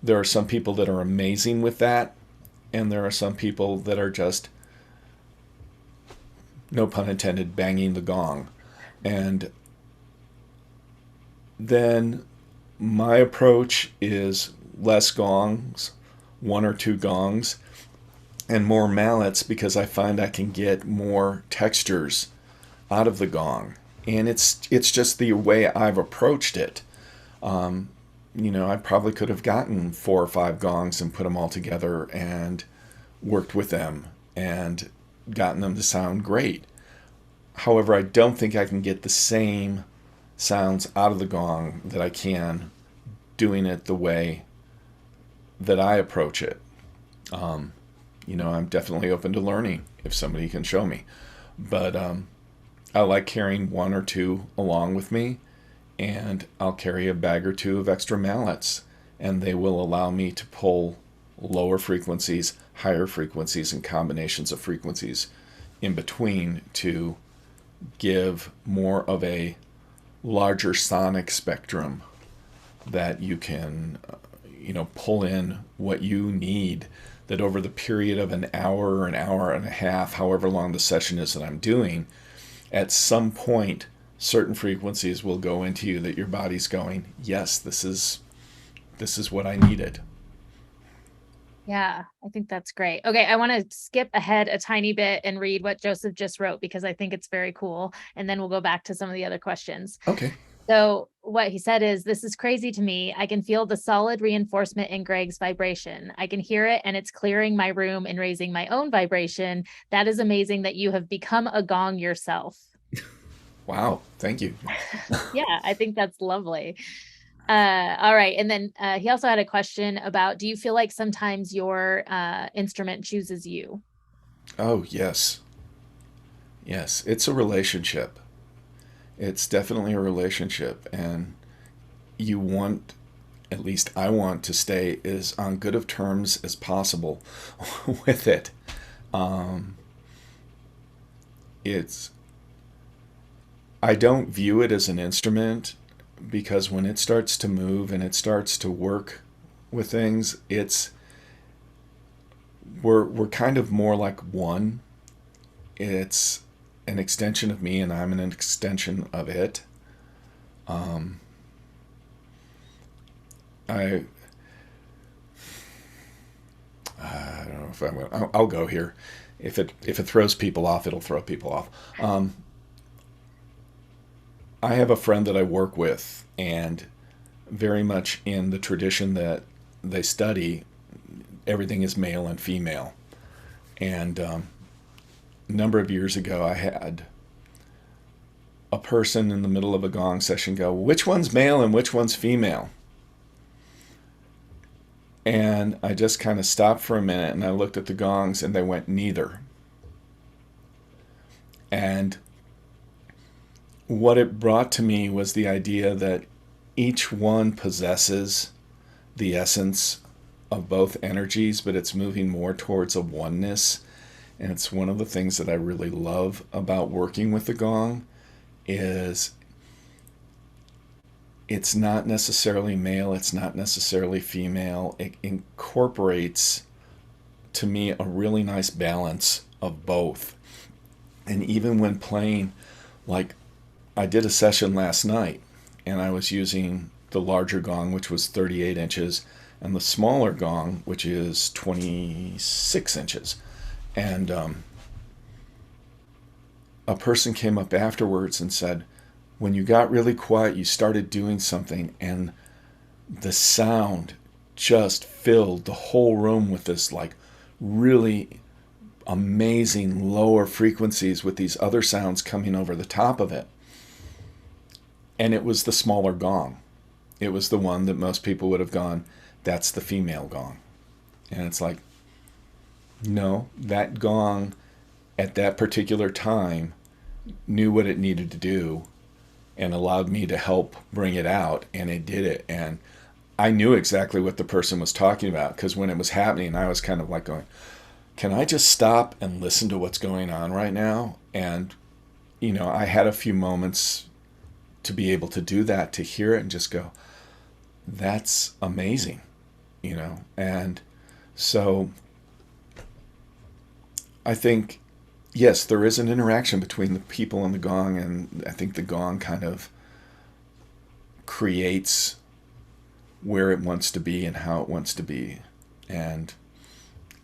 there are some people that are amazing with that, and there are some people that are just, no pun intended, banging the gong. And then my approach is less gongs, 1 or 2 gongs, and more mallets, because I find I can get more textures out of the gong. And it's just the way I've approached it. I probably could have gotten 4 or 5 gongs and put them all together and worked with them and gotten them to sound great. However, I don't think I can get the same sounds out of the gong that I can doing it the way that I approach it. I'm definitely open to learning if somebody can show me. But I like carrying 1 or 2 along with me, and I'll carry a bag or 2 of extra mallets, and they will allow me to pull lower frequencies, higher frequencies, and combinations of frequencies in between to give more of a larger sonic spectrum that you can, pull in what you need, that over the period of an hour or an hour and a half, however long the session is that I'm doing, at some point, certain frequencies will go into you that your body's going, yes, this is what I needed. Yeah, I think that's great. Okay, I want to skip ahead a tiny bit and read what Joseph just wrote because I think it's very cool. And then we'll go back to some of the other questions. Okay. So, what he said is, this is crazy to me. I can feel the solid reinforcement in Gregg's vibration. I can hear it and it's clearing my room and raising my own vibration. That is amazing that you have become a gong yourself. Wow. Thank you. Yeah, I think that's lovely. All right. And then he also had a question about, do you feel like sometimes your instrument chooses you? Oh, yes. Yes. It's a relationship. It's definitely a relationship. And you want, at least I want to stay as on good of terms as possible with it. Um, it's, I don't view it as an instrument because when it starts to move and it starts to work with things, we're kind of more like one. It's an extension of me, and I'm an extension of it. Um, I I don't know if I'm gonna, I'll go here. If it throws people off, it'll throw people off. Um, I have a friend that I work with, and very much in the tradition that they study, everything is male and female. And a number of years ago, I had a person in the middle of a gong session go, which one's male and which one's female? And I just kind of stopped for a minute and I looked at the gongs and they went, neither. And what it brought to me was the idea that each one possesses the essence of both energies, but it's moving more towards a oneness. And it's one of the things that I really love about working with the gong is it's not necessarily male, it's not necessarily female. It incorporates, to me, a really nice balance of both. And even when playing, like I did a session last night and I was using the larger gong, which was 38 inches, and the smaller gong, which is 26 inches. And a person came up afterwards and said, when you got really quiet, you started doing something, and the sound just filled the whole room with this like really amazing lower frequencies with these other sounds coming over the top of it. And it was the smaller gong. It was the one that most people would have gone, that's the female gong. And it's like, no, that gong at that particular time knew what it needed to do and allowed me to help bring it out, and it did it. And I knew exactly what the person was talking about, because when it was happening, I was kind of like going, can I just stop and listen to what's going on right now? And, I had a few moments to be able to do that, to hear it and just go, that's amazing, And so I think, yes, there is an interaction between the people and the gong, and I think the gong kind of creates where it wants to be and how it wants to be. And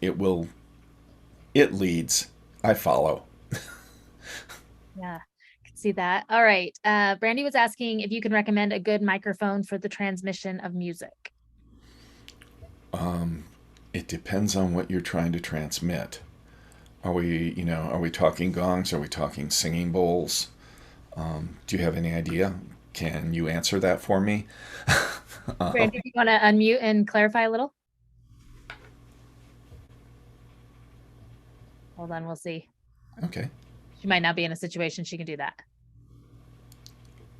it leads. I follow. Yeah, I can see that. All right. Brandy was asking if you can recommend a good microphone for the transmission of music. It depends on what you're trying to transmit. Are we talking gongs? Are we talking singing bowls? Do you have any idea? Can you answer that for me? Brandy, do you want to unmute and clarify a little? Hold on, we'll see. Okay. She might not be in a situation she can do that.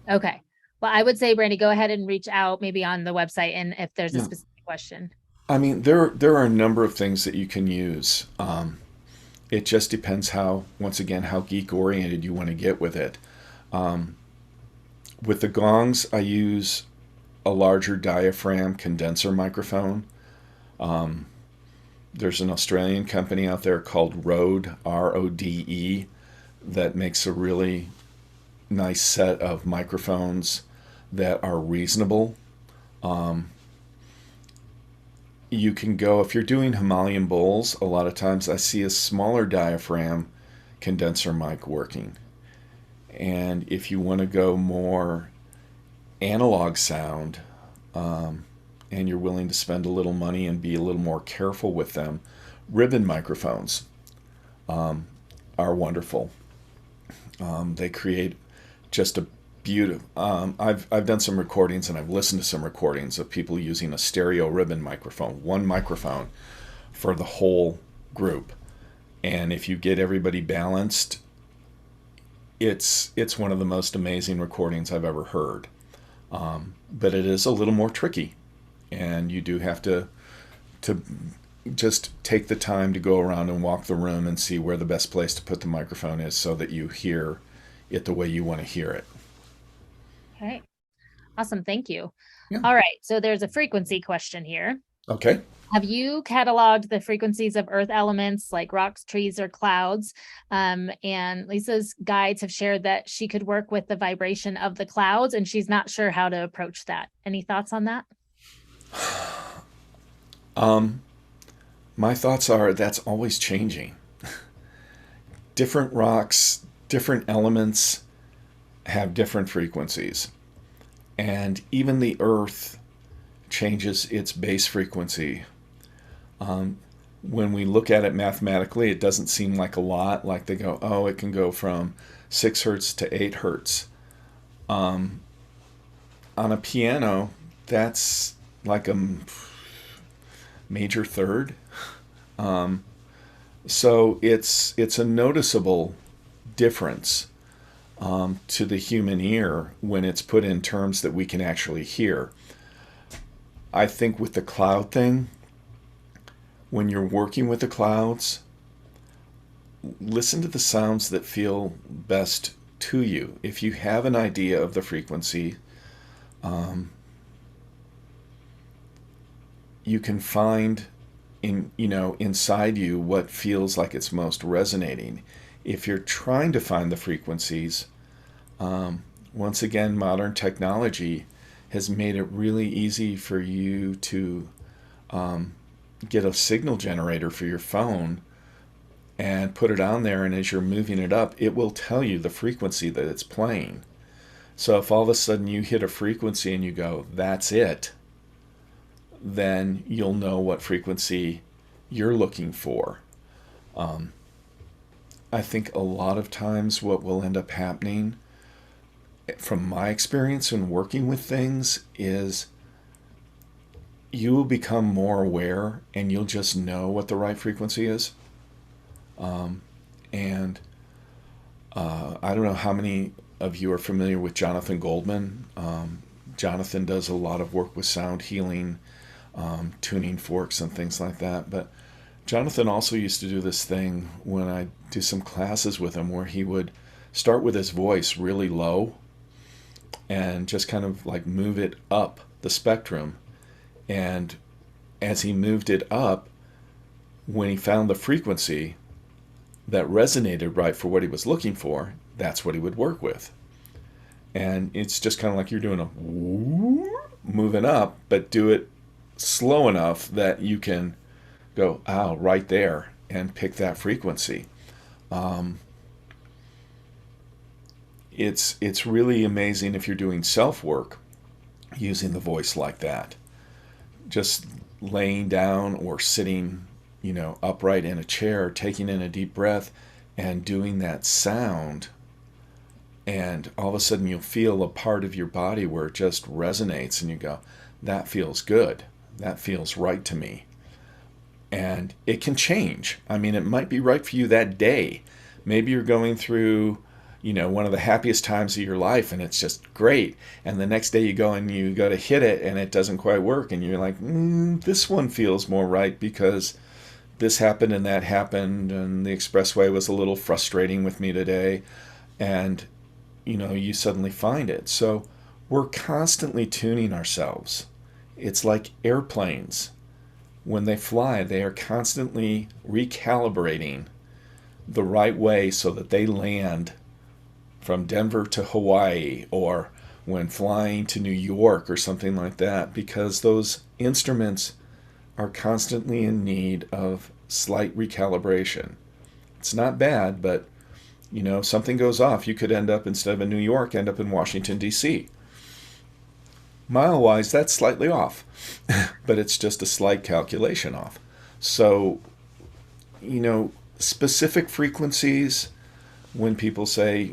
Okay. Well, I would say, Brandy, go ahead and reach out maybe on the website, and if there's a specific question. I mean, there are a number of things that you can use. It just depends once again, how geek oriented you want to get with it. With the gongs, I use a larger diaphragm condenser microphone. There's an Australian company out there called Rode, Rode, that makes a really nice set of microphones that are reasonable. you can go, if you're doing Himalayan bowls, a lot of times I see a smaller diaphragm condenser mic working. And if you want to go more analog sound, and you're willing to spend a little money and be a little more careful with them, ribbon microphones are wonderful. They create just a beautiful. I've done some recordings and I've listened to some recordings of people using a stereo ribbon microphone, one microphone for the whole group. And if you get everybody balanced, it's one of the most amazing recordings I've ever heard. But it is a little more tricky, and you do have to just take the time to go around and walk the room and see where the best place to put the microphone is so that you hear it the way you want to hear it. Okay. Awesome. Thank you. Yeah. All right. So there's a frequency question here. Okay. Have you cataloged the frequencies of earth elements like rocks, trees, or clouds? And Lisa's guides have shared that she could work with the vibration of the clouds, and she's not sure how to approach that. Any thoughts on that? My thoughts are that's always changing. Different rocks, different elements have different frequencies. And even the earth changes its base frequency. When we look at it mathematically, it doesn't seem like a lot. Like they go, oh, it can go from 6 hertz to 8 hertz. On a piano, that's like a major third. So it's a noticeable difference to the human ear when it's put in terms that we can actually hear. I think with the cloud thing, when you're working with the clouds, listen to the sounds that feel best to you. If you have an idea of the frequency, you can find inside you what feels like it's most resonating. If you're trying to find the frequencies, once again, modern technology has made it really easy for you to get a signal generator for your phone and put it on there, and as you're moving it up, it will tell you the frequency that it's playing. So if all of a sudden you hit a frequency and you go, that's it, then you'll know what frequency you're looking for. I think a lot of times what will end up happening, from my experience in working with things, is you will become more aware and you'll just know what the right frequency is. I don't know how many of you are familiar with Jonathan Goldman. Jonathan does a lot of work with sound healing, tuning forks and things like that. But Jonathan also used to do this thing when I do some classes with him where he would start with his voice really low and just kind of like move it up the spectrum. And as he moved it up, when he found the frequency that resonated right for what he was looking for, that's what he would work with. And it's just kind of like you're doing a moving up, but do it slow enough that you can go, oh, right there, and pick that frequency. It's really amazing if you're doing self-work using the voice like that. Just laying down or sitting, upright in a chair, taking in a deep breath and doing that sound. And all of a sudden you'll feel a part of your body where it just resonates and you go, that feels good. That feels right to me. And it can change. I mean, it might be right for you that day. Maybe you're going through, one of the happiest times of your life and it's just great. And the next day you go and you go to hit it and it doesn't quite work. And you're like, this one feels more right because this happened and that happened. And the expressway was a little frustrating with me today. And, you suddenly find it. So we're constantly tuning ourselves. It's like airplanes. When they fly, they are constantly recalibrating the right way so that they land from Denver to Hawaii, or when flying to New York or something like that, because those instruments are constantly in need of slight recalibration. It's not bad, but if something goes off, you could end up, instead of in New York, end up in Washington, D.C. Mile-wise, that's slightly off, but it's just a slight calculation off. So, specific frequencies, when people say,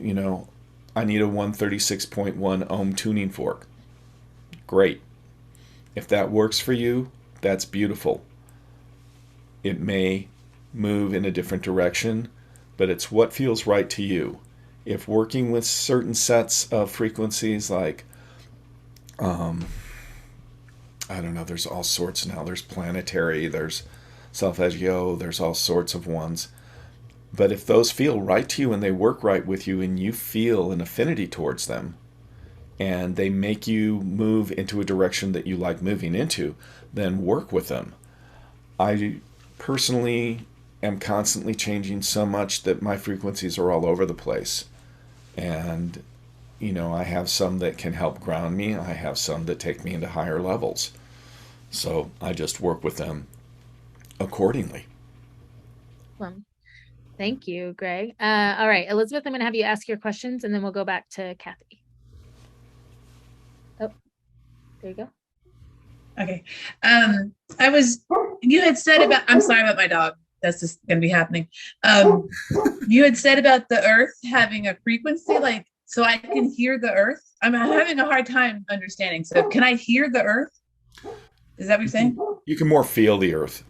I need a 136.1 ohm tuning fork, great. If that works for you, that's beautiful. It may move in a different direction, but it's what feels right to you. If working with certain sets of frequencies, like, I don't know, there's all sorts now. There's planetary, there's solfeggio, there's all sorts of ones. But if those feel right to you and they work right with you and you feel an affinity towards them, and they make you move into a direction that you like moving into, then work with them. I personally am constantly changing so much that my frequencies are all over the place. And, I have some that can help ground me. I have some that take me into higher levels. So I just work with them accordingly. Well, thank you, Greg. All right, Elizabeth, I'm going to have you ask your questions, and then we'll go back to Kathy. Oh, there you go. Okay. You had said about, I'm sorry about my dog. That's just going to be happening. You had said about the earth having a frequency, like, so I can hear the earth. I'm having a hard time understanding. So can I hear the earth? Is that what you're saying? You can more feel the earth.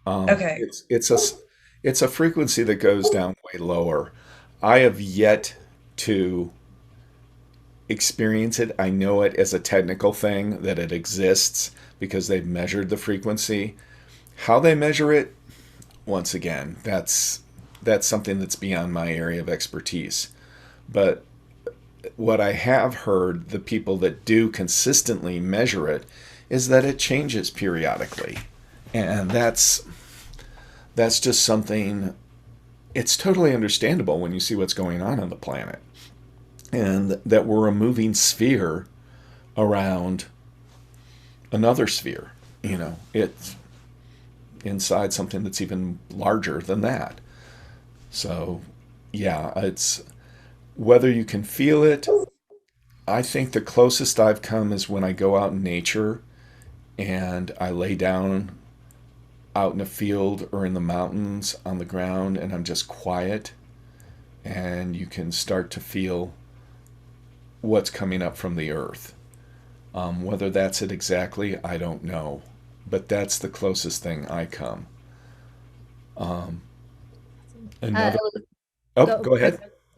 Okay. It's a frequency that goes down way lower. I have yet to experience it. I know it as a technical thing, that it exists because they've measured the frequency. How they measure it, once again, that's something that's beyond my area of expertise. But what I have heard, the people that do consistently measure it, is that it changes periodically. And that's just something, it's totally understandable when you see what's going on the planet. And that we're a moving sphere around another sphere. It's inside something that's even larger than that. So, yeah, it's whether you can feel it. I think the closest I've come is when I go out in nature and I lay down out in a field or in the mountains on the ground and I'm just quiet, and you can start to feel what's coming up from the earth. Whether that's it exactly, I don't know. But that's the closest thing I come. Go ahead.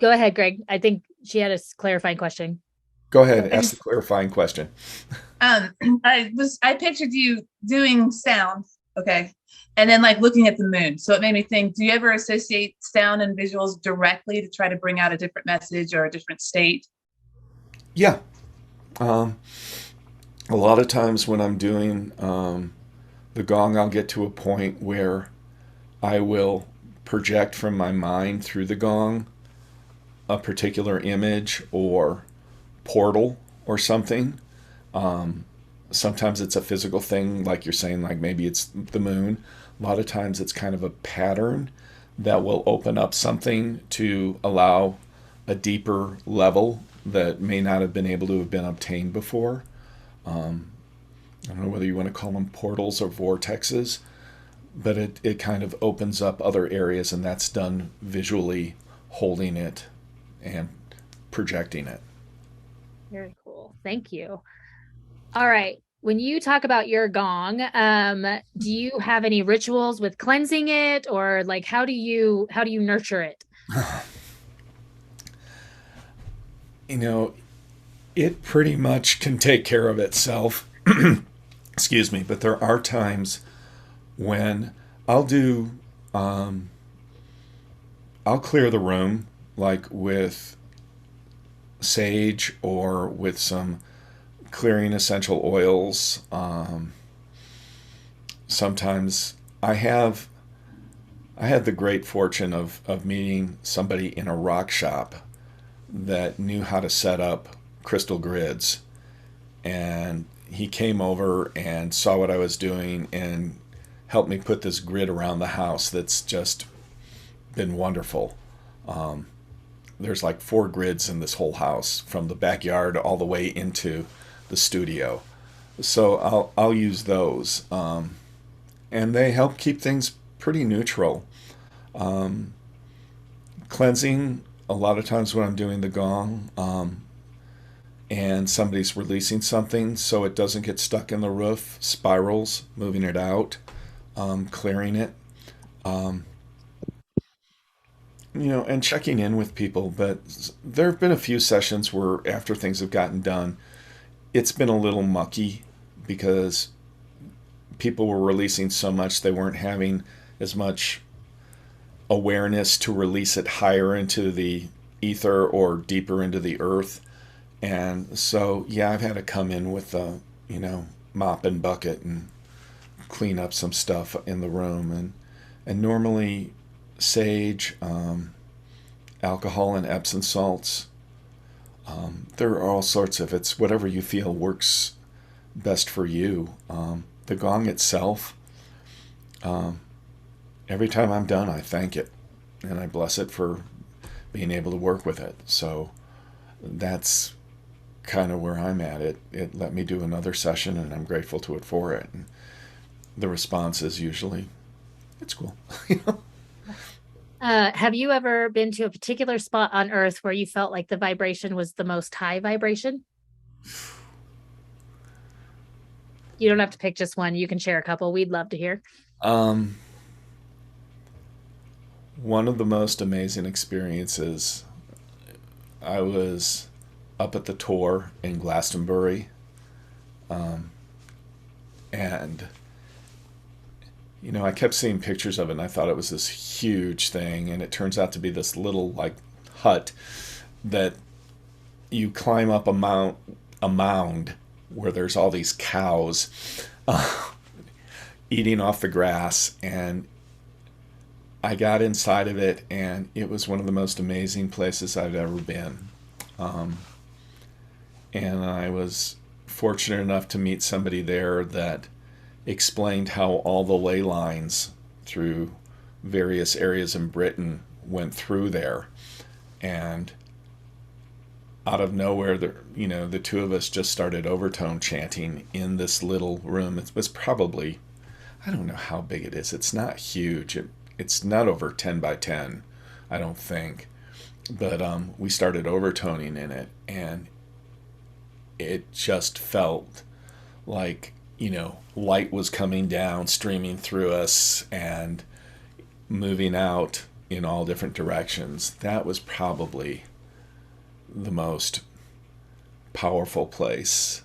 Go ahead, Greg. I think she had a clarifying question. Go ahead. Ask the clarifying question. I pictured you doing sound, okay, and then like looking at the moon. So it made me think, do you ever associate sound and visuals directly to try to bring out a different message or a different state? Yeah. A lot of times when I'm doing the gong, I'll get to a point where I will project from my mind through the gong a particular image or portal or something. Sometimes it's a physical thing, like you're saying, like maybe it's the moon. A lot of times it's kind of a pattern that will open up something to allow a deeper level that may not have been able to have been obtained before. I don't know whether you want to call them portals or vortexes, but it kind of opens up other areas, and that's done visually, holding it and projecting it. Very cool. Thank you. All right. When you talk about your gong, do you have any rituals with cleansing it, or like how do you nurture it? It pretty much can take care of itself. Excuse me, but there are times when I'll clear the room, like with sage or with some clearing essential oils. Sometimes I had the great fortune of meeting somebody in a rock shop that knew how to set up crystal grids. And he came over and saw what I was doing and helped me put this grid around the house that's just been wonderful. There's like 4 grids in this whole house, from the backyard all the way into the studio. So I'll use those, and they help keep things pretty neutral. Cleansing, a lot of times when I'm doing the gong, and somebody's releasing something so it doesn't get stuck in the roof, spirals, moving it out, clearing it, and checking in with people. But there have been a few sessions where after things have gotten done, it's been a little mucky because people were releasing so much they weren't having as much awareness to release it higher into the ether or deeper into the earth. And so, yeah, I've had to come in with a, mop and bucket and clean up some stuff in the room. And normally sage, alcohol and Epsom salts. There are all sorts of, it's whatever you feel works best for you. The gong itself, every time I'm done, I thank it and I bless it for being able to work with it. So that's kind of where I'm at. It let me do another session and I'm grateful to it for it. And the response is usually, it's cool. Have you ever been to a particular spot on Earth where you felt like the vibration was the most high vibration? You don't have to pick just one. You can share a couple. We'd love to hear. One of the most amazing experiences, I was up at the Tor in Glastonbury, and I kept seeing pictures of it, and I thought it was this huge thing, and it turns out to be this little hut that you climb up a mound where there's all these cows eating off the grass. And I got inside of it, and it was one of the most amazing places I've ever been. And I was fortunate enough to meet somebody there that explained how all the ley lines through various areas in Britain went through there. And out of nowhere, the two of us just started overtone chanting in this little room. It was probably, I don't know how big it is. It's not huge. It's not over 10 by 10, I don't think. But we started overtoning in it, and it just felt like, light was coming down, streaming through us, and moving out in all different directions. That was probably the most powerful place.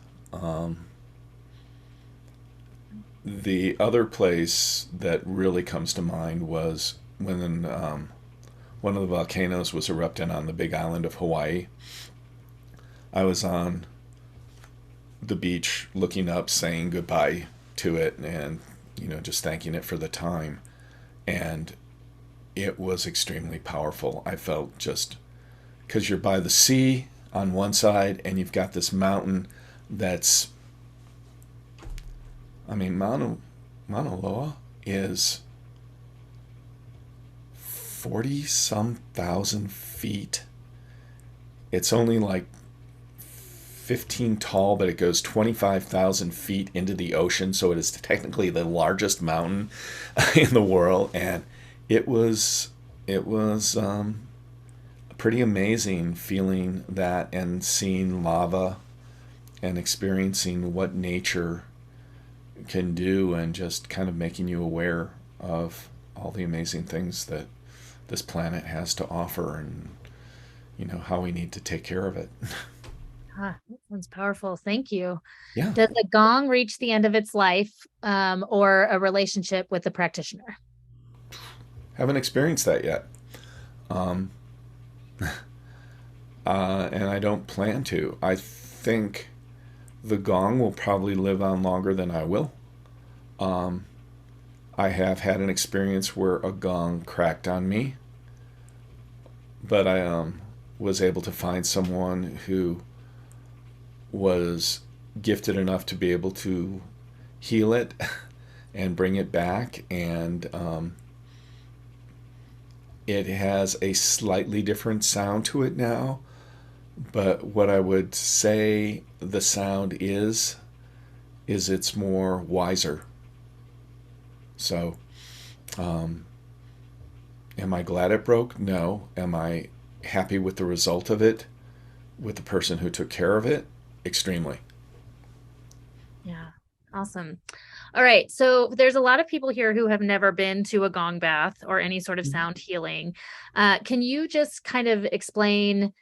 The other place that really comes to mind was when one of the volcanoes was erupting on the big island of Hawaii. I was on the beach looking up, saying goodbye to it, and just thanking it for the time. And it was extremely powerful. I felt just, because you're by the sea on one side and you've got this mountain that's, Mauna Loa is 40-some thousand feet. It's only like 15 tall, but it goes 25,000 feet into the ocean, so it is technically the largest mountain in the world. And it was pretty amazing feeling that and seeing lava and experiencing what nature can do, and just kind of making you aware of all the amazing things that this planet has to offer, and how we need to take care of it. That sounds powerful. Thank you. Yeah. Does a gong reach the end of its life, or a relationship with the practitioner? Haven't experienced that yet. And I don't plan to. I think the gong will probably live on longer than I will. I have had an experience where a gong cracked on me, but I was able to find someone who was gifted enough to be able to heal it and bring it back. And it has a slightly different sound to it now. But what I would say the sound is it's more wiser. So, am I glad it broke? No. Am I happy with the result of it, with the person who took care of it? Extremely. Yeah. Awesome. All right. So there's a lot of people here who have never been to a gong bath or any sort of sound healing. Can you just kind of explain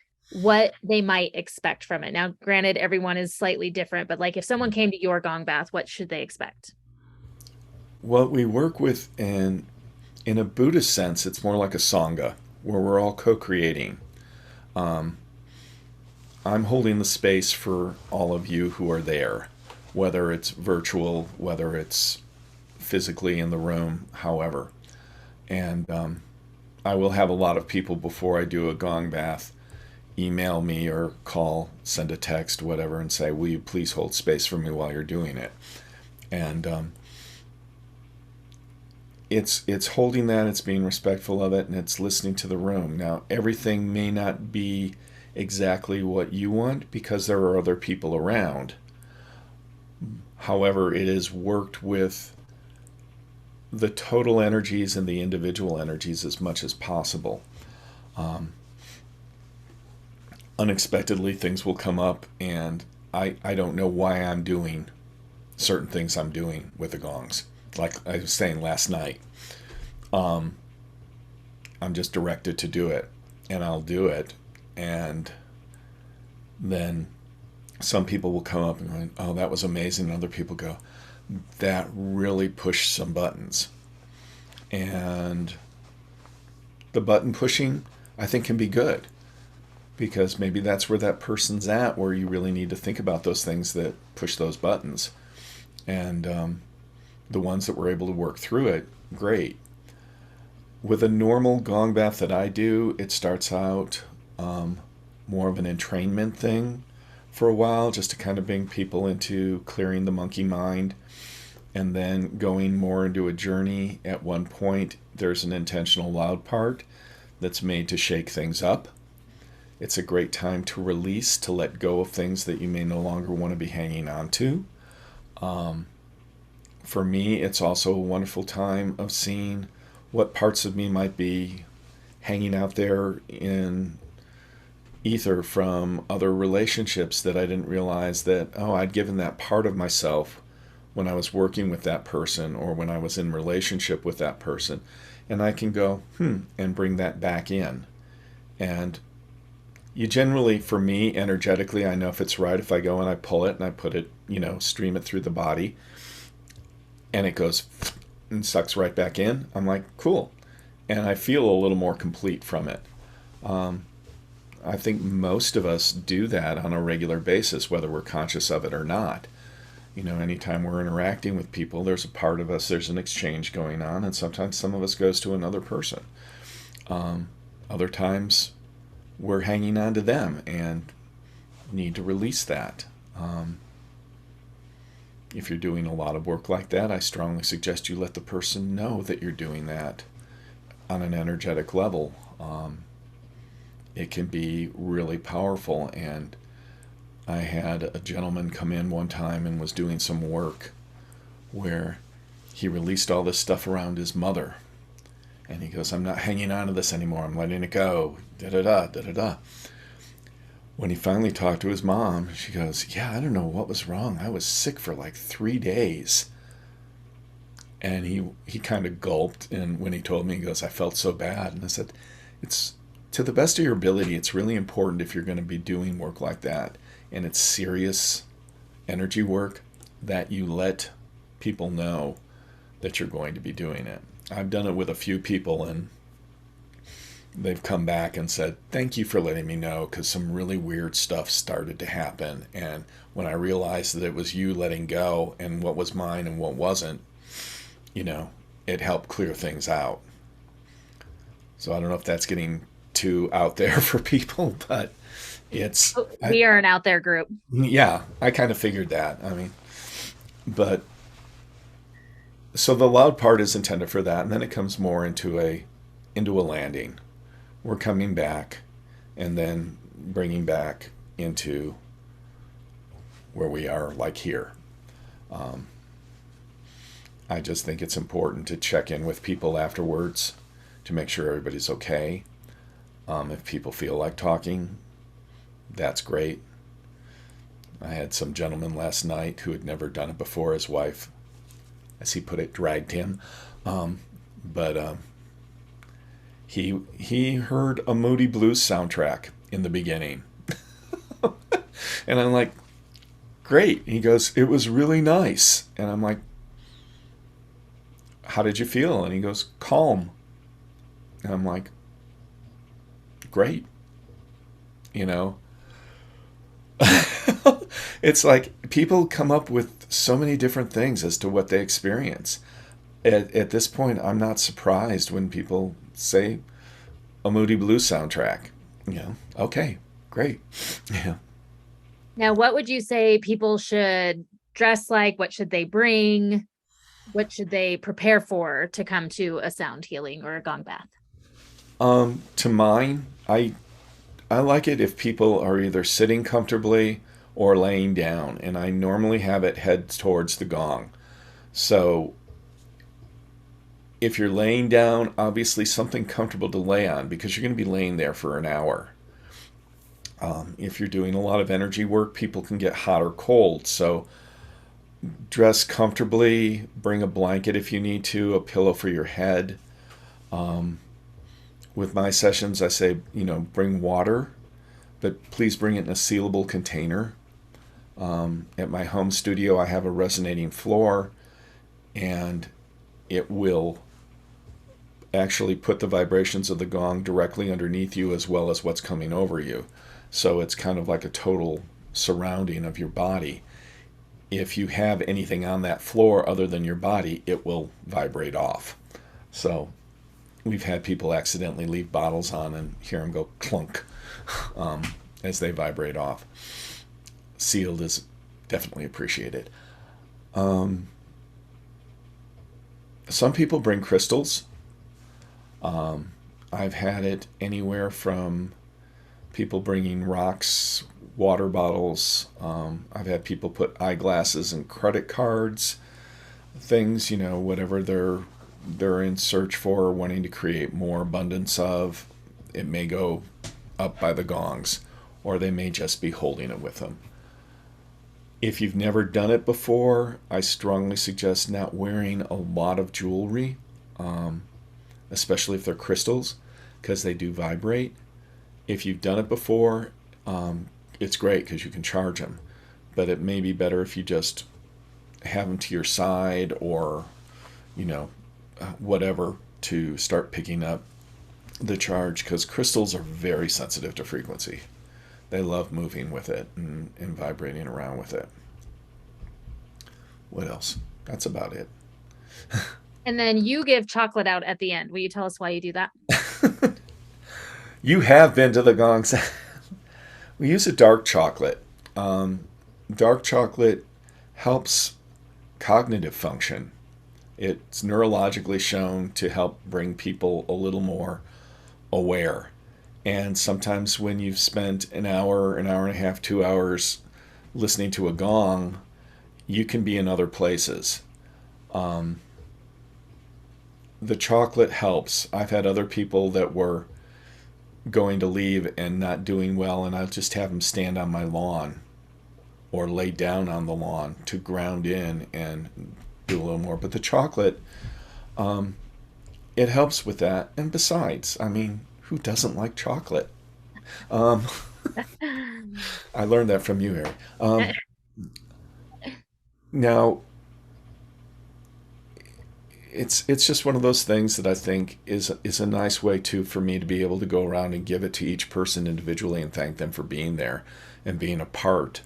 what they might expect from it? Now, granted, everyone is slightly different, but like if someone came to your gong bath, what should they expect? What we work with in a Buddhist sense, it's more like a Sangha, where we're all co-creating. I'm holding the space for all of you who are there, whether it's virtual, whether it's physically in the room, however. And I will have a lot of people before I do a gong bath email me or call, send a text, whatever, and say, will you please hold space for me while you're doing it? And it's holding that, it's being respectful of it, and it's listening to the room. Now, everything may not be exactly what you want because there are other people around. However, it is worked with the total energies and the individual energies as much as possible. Unexpectedly, things will come up, and I don't know why I'm doing certain things I'm doing with the gongs. Like I was saying last night, I'm just directed to do it, and I'll do it. And then some people will come up and go, oh, that was amazing. And other people go, that really pushed some buttons. And the button pushing, I think, can be good, because maybe that's where that person's at, where you really need to think about those things that push those buttons. And the ones that were able to work through it, great. With a normal gong bath that I do, it starts out more of an entrainment thing for a while, just to kind of bring people into clearing the monkey mind, and then going more into a journey. At one point, there's an intentional loud part that's made to shake things up. It's a great time to release, to let go of things that you may no longer want to be hanging on to. For me, it's also a wonderful time of seeing what parts of me might be hanging out there in ether from other relationships that I didn't realize that, oh, I'd given that part of myself when I was working with that person or when I was in relationship with that person. And I can go, and bring that back in. And you generally, for me, energetically, I know if it's right if I go and I pull it and I put it, stream it through the body, and it goes and sucks right back in. I'm like, cool. And I feel a little more complete from it. I think most of us do that on a regular basis, whether we're conscious of it or not. Anytime we're interacting with people, there's a part of us, there's an exchange going on, and sometimes some of us goes to another person. Other times we're hanging on to them and need to release that. If you're doing a lot of work like that, I strongly suggest you let the person know that you're doing that on an energetic level. It can be really powerful. And I had a gentleman come in one time and was doing some work where he released all this stuff around his mother. And he goes, I'm not hanging on to this anymore. I'm letting it go. Da-da-da, da-da-da. When he finally talked to his mom, she goes, yeah, I don't know what was wrong. I was sick for like 3 days. And he kind of gulped. And when he told me, he goes, I felt so bad. And I said, it's to the best of your ability, it's really important if you're going to be doing work like that, and it's serious energy work, that you let people know that you're going to be doing it. I've done it with a few people, and they've come back and said, thank you for letting me know, because some really weird stuff started to happen. And when I realized that it was you letting go and what was mine and what wasn't, it helped clear things out. So I don't know if that's getting too out there for people, but We are an out there group. Yeah, I kind of figured that. I mean, but so the loud part is intended for that, and then it comes more into a landing. We're coming back, and then bringing back into where we are, like here. I just think it's important to check in with people afterwards to make sure everybody's okay. If people feel like talking, that's great. I had some gentleman last night who had never done it before. His wife, as he put it, dragged him. But he heard a Moody Blues soundtrack in the beginning. And I'm like, great. He goes, it was really nice. And I'm like, how did you feel? And he goes, calm. And I'm like, great. You know? It's like people come up with so many different things as to what they experience. At this point, I'm not surprised when people say a Moody Blues soundtrack. You know, okay, great. Yeah. Now, what would you say people should dress like? What should they bring? What should they prepare for to come to a sound healing or a gong bath? To mine, I like it if people are either sitting comfortably or laying down, and I normally have it head towards the gong. So if you're laying down, obviously something comfortable to lay on, because you're going to be laying there for an hour. If you're doing a lot of energy work, people can get hot or cold. So dress comfortably, bring a blanket if you need to, a pillow for your head. With my sessions, I say, bring water, but please bring it in a sealable container. At my home studio, I have a resonating floor, and it will actually put the vibrations of the gong directly underneath you as well as what's coming over you. So it's kind of like a total surrounding of your body. If you have anything on that floor other than your body, it will vibrate off. So we've had people accidentally leave bottles on and hear them go clunk as they vibrate off. Sealed is definitely appreciated. Some people bring crystals. I've had it anywhere from people bringing rocks, water bottles. I've had people put eyeglasses and credit cards, things, whatever they're in search for, wanting to create more abundance of. It may go up by the gongs, or they may just be holding it with them. If you've never done it before, I strongly suggest not wearing a lot of jewelry, especially if they're crystals, because they do vibrate. If you've done it before, it's great because you can charge them. But it may be better if you just have them to your side, or, whatever, to start picking up the charge, because crystals are very sensitive to frequency. They love moving with it and vibrating around with it. What else? That's about it. And then you give chocolate out at the end. Will you tell us why you do that? You have been to the gongs. We use a dark chocolate. Dark chocolate helps cognitive function. It's neurologically shown to help bring people a little more aware. And sometimes when you've spent an hour and a half, 2 hours listening to a gong, you can be in other places. The chocolate helps. I've had other people that were going to leave and not doing well, and I'll just have them stand on my lawn or lay down on the lawn to ground in and do a little more. But the chocolate, it helps with that. And besides, who doesn't like chocolate? I learned that from you, Harry. Now, it's just one of those things that I think is a nice way for me to be able to go around and give it to each person individually and thank them for being there and being a part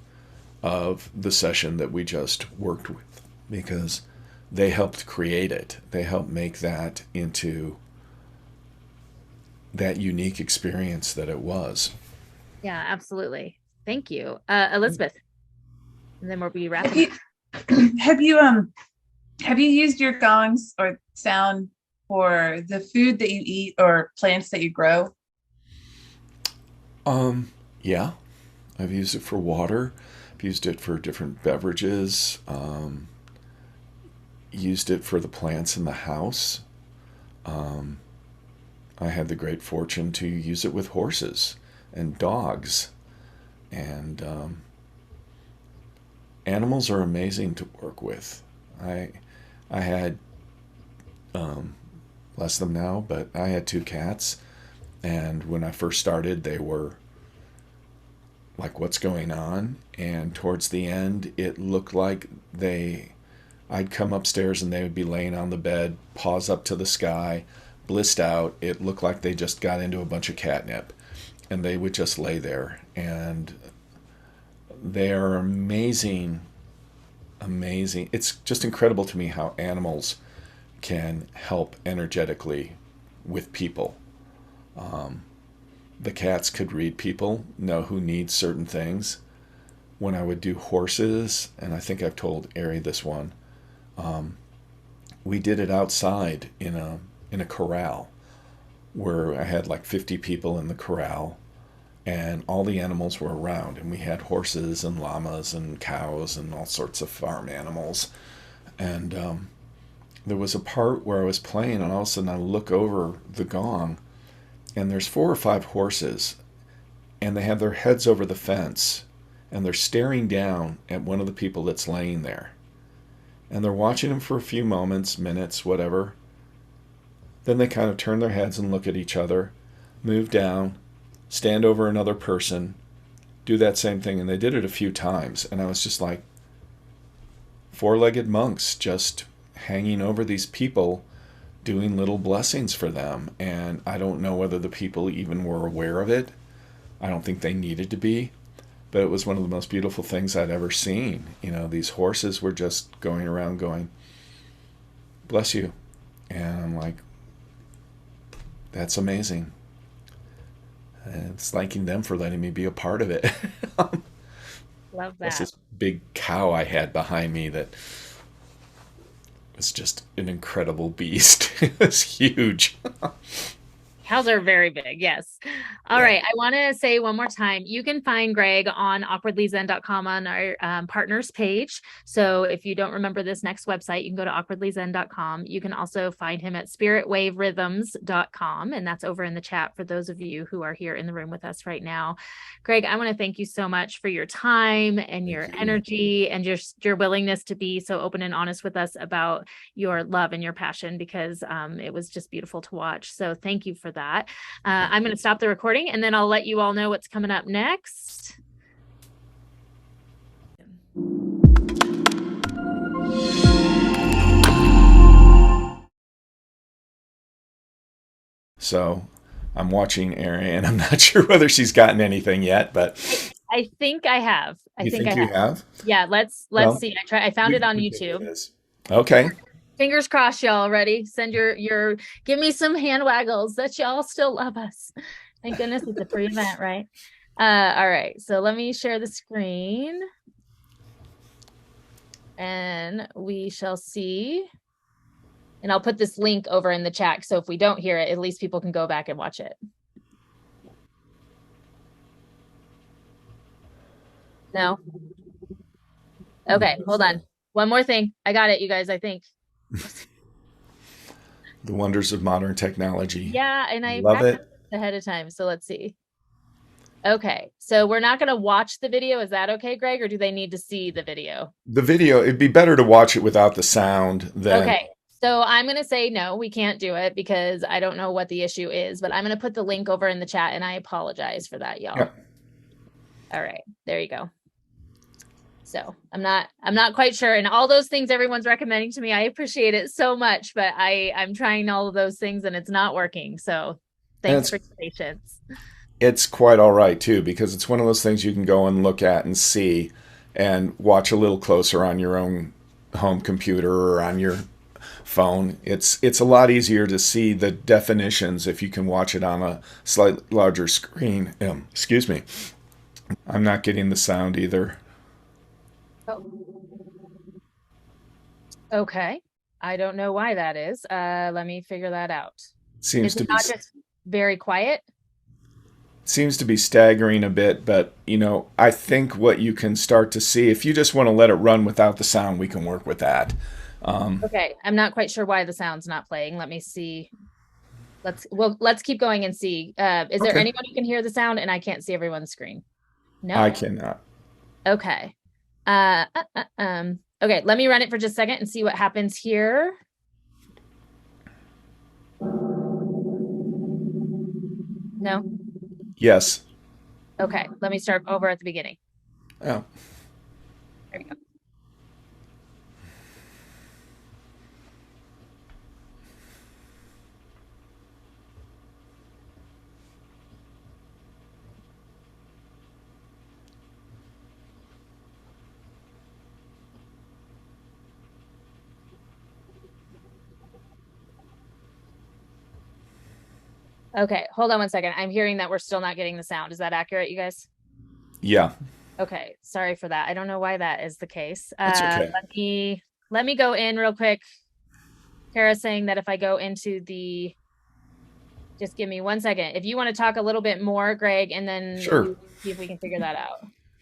of the session that we just worked with, because they helped create it. They helped make that into that unique experience that it was. Yeah, absolutely. Thank you. Elizabeth, and then we'll be Have wrapping you up. have you have you used your gongs or sound for the food that you eat or plants that you grow? Yeah, I've used it for water. I've used it for different beverages. Used it for the plants in the house. I had the great fortune to use it with horses and dogs. And animals are amazing to work with. I I had less of them now, but I had two cats, and when I first started, they were like, "What's going on?" And towards the end, it looked like I'd come upstairs and they would be laying on the bed, paws up to the sky, blissed out. It looked like they just got into a bunch of catnip, and they would just lay there. And they are amazing, amazing. It's just incredible to me how animals can help energetically with people. The cats could read people, know who needs certain things. When I would do horses, and I think I've told Ari this one, we did it outside in a corral where I had like 50 people in the corral, and all the animals were around, and we had horses and llamas and cows and all sorts of farm animals. And there was a part where I was playing, and all of a sudden I look over the gong, and there's 4 or 5 horses, and they have their heads over the fence, and they're staring down at one of the people that's laying there. And they're watching him for a few moments, minutes, whatever. Then they kind of turn their heads and look at each other, move down, stand over another person, do that same thing. And they did it a few times. And I was just like, 4-legged monks just hanging over these people, doing little blessings for them. And I don't know whether the people even were aware of it. I don't think they needed to be. But it was one of the most beautiful things I'd ever seen. You know, these horses were just going around going, "Bless you." And I'm like, that's amazing. And it's thanking them for letting me be a part of it. Love That's that. this big cow I had behind me that was just an incredible beast. It was huge. Cows are very big. Yes. All Yeah. right. I want to say one more time, you can find Gregg on awkwardlyzen.com on our partners page. So if you don't remember this next website, you can go to awkwardlyzen.com. You can also find him at spiritwaverhythms.com. And that's over in the chat for those of you who are here in the room with us right now. Gregg, I want to thank you so much for your time and your Thank you. energy and your willingness to be so open and honest with us about your love and your passion, because it was just beautiful to watch. So thank you for that. I'm going to stop the recording, and then I'll let you all know what's coming up next. So I'm watching Ari, and I'm not sure whether she's gotten anything yet, but I think I have. you think you have? Yeah, let's Well, see. I found it on YouTube. it is. Okay. Fingers crossed, y'all. Ready? Send your give me some hand waggles that y'all still love us. Thank goodness it's a free event, right? All right. So let me share the screen. And we shall see. And I'll put this link over in the chat. So if we don't hear it, at least people can go back and watch it. No? Okay, hold on. One more thing. I got it, you guys, I think. The wonders of modern technology. Yeah, and I love it ahead of time. So let's see. Okay, so we're not going to watch the video. Is that okay, Gregg, or do they need to see the video? The video, it'd be better to watch it without the sound than. Okay, so I'm going to say no, we can't do it because I don't know what the issue is, but I'm going to put the link over in the chat, and I apologize for that, y'all. Yep. All right, there you go. So I'm not quite sure. And all those things everyone's recommending to me, I appreciate it so much, but I'm trying all of those things and it's not working. So thanks for your patience. It's quite all right too, because it's one of those things you can go and look at and see and watch a little closer on your own home computer or on your phone. It's a lot easier to see the definitions if you can watch it on a slightly larger screen. Excuse me. I'm not getting the sound either. Oh. Okay. I don't know why that is. Let me figure that out. Seems Is to it be not just very quiet? seems to be staggering a bit, but I think what you can start to see, if you just want to let it run without the sound, we can work with that. Okay. I'm not quite sure why the sound's not playing. Let me see. Let's keep going and see. Is there Okay. anyone who can hear the sound and I can't see everyone's screen? No. I cannot. Okay. Okay, let me run it for just a second and see what happens here. No? Yes. Okay, let me start over at the beginning. Oh. There we go. Okay, hold on one second. I'm hearing that we're still not getting the sound. Is that accurate, you guys? Yeah. Okay, sorry for that. I don't know why that is the case. That's okay. Let me go in real quick. Kara's saying that if I go into just give me one second. If you want to talk a little bit more, Greg, and then Sure. see if we can figure that out.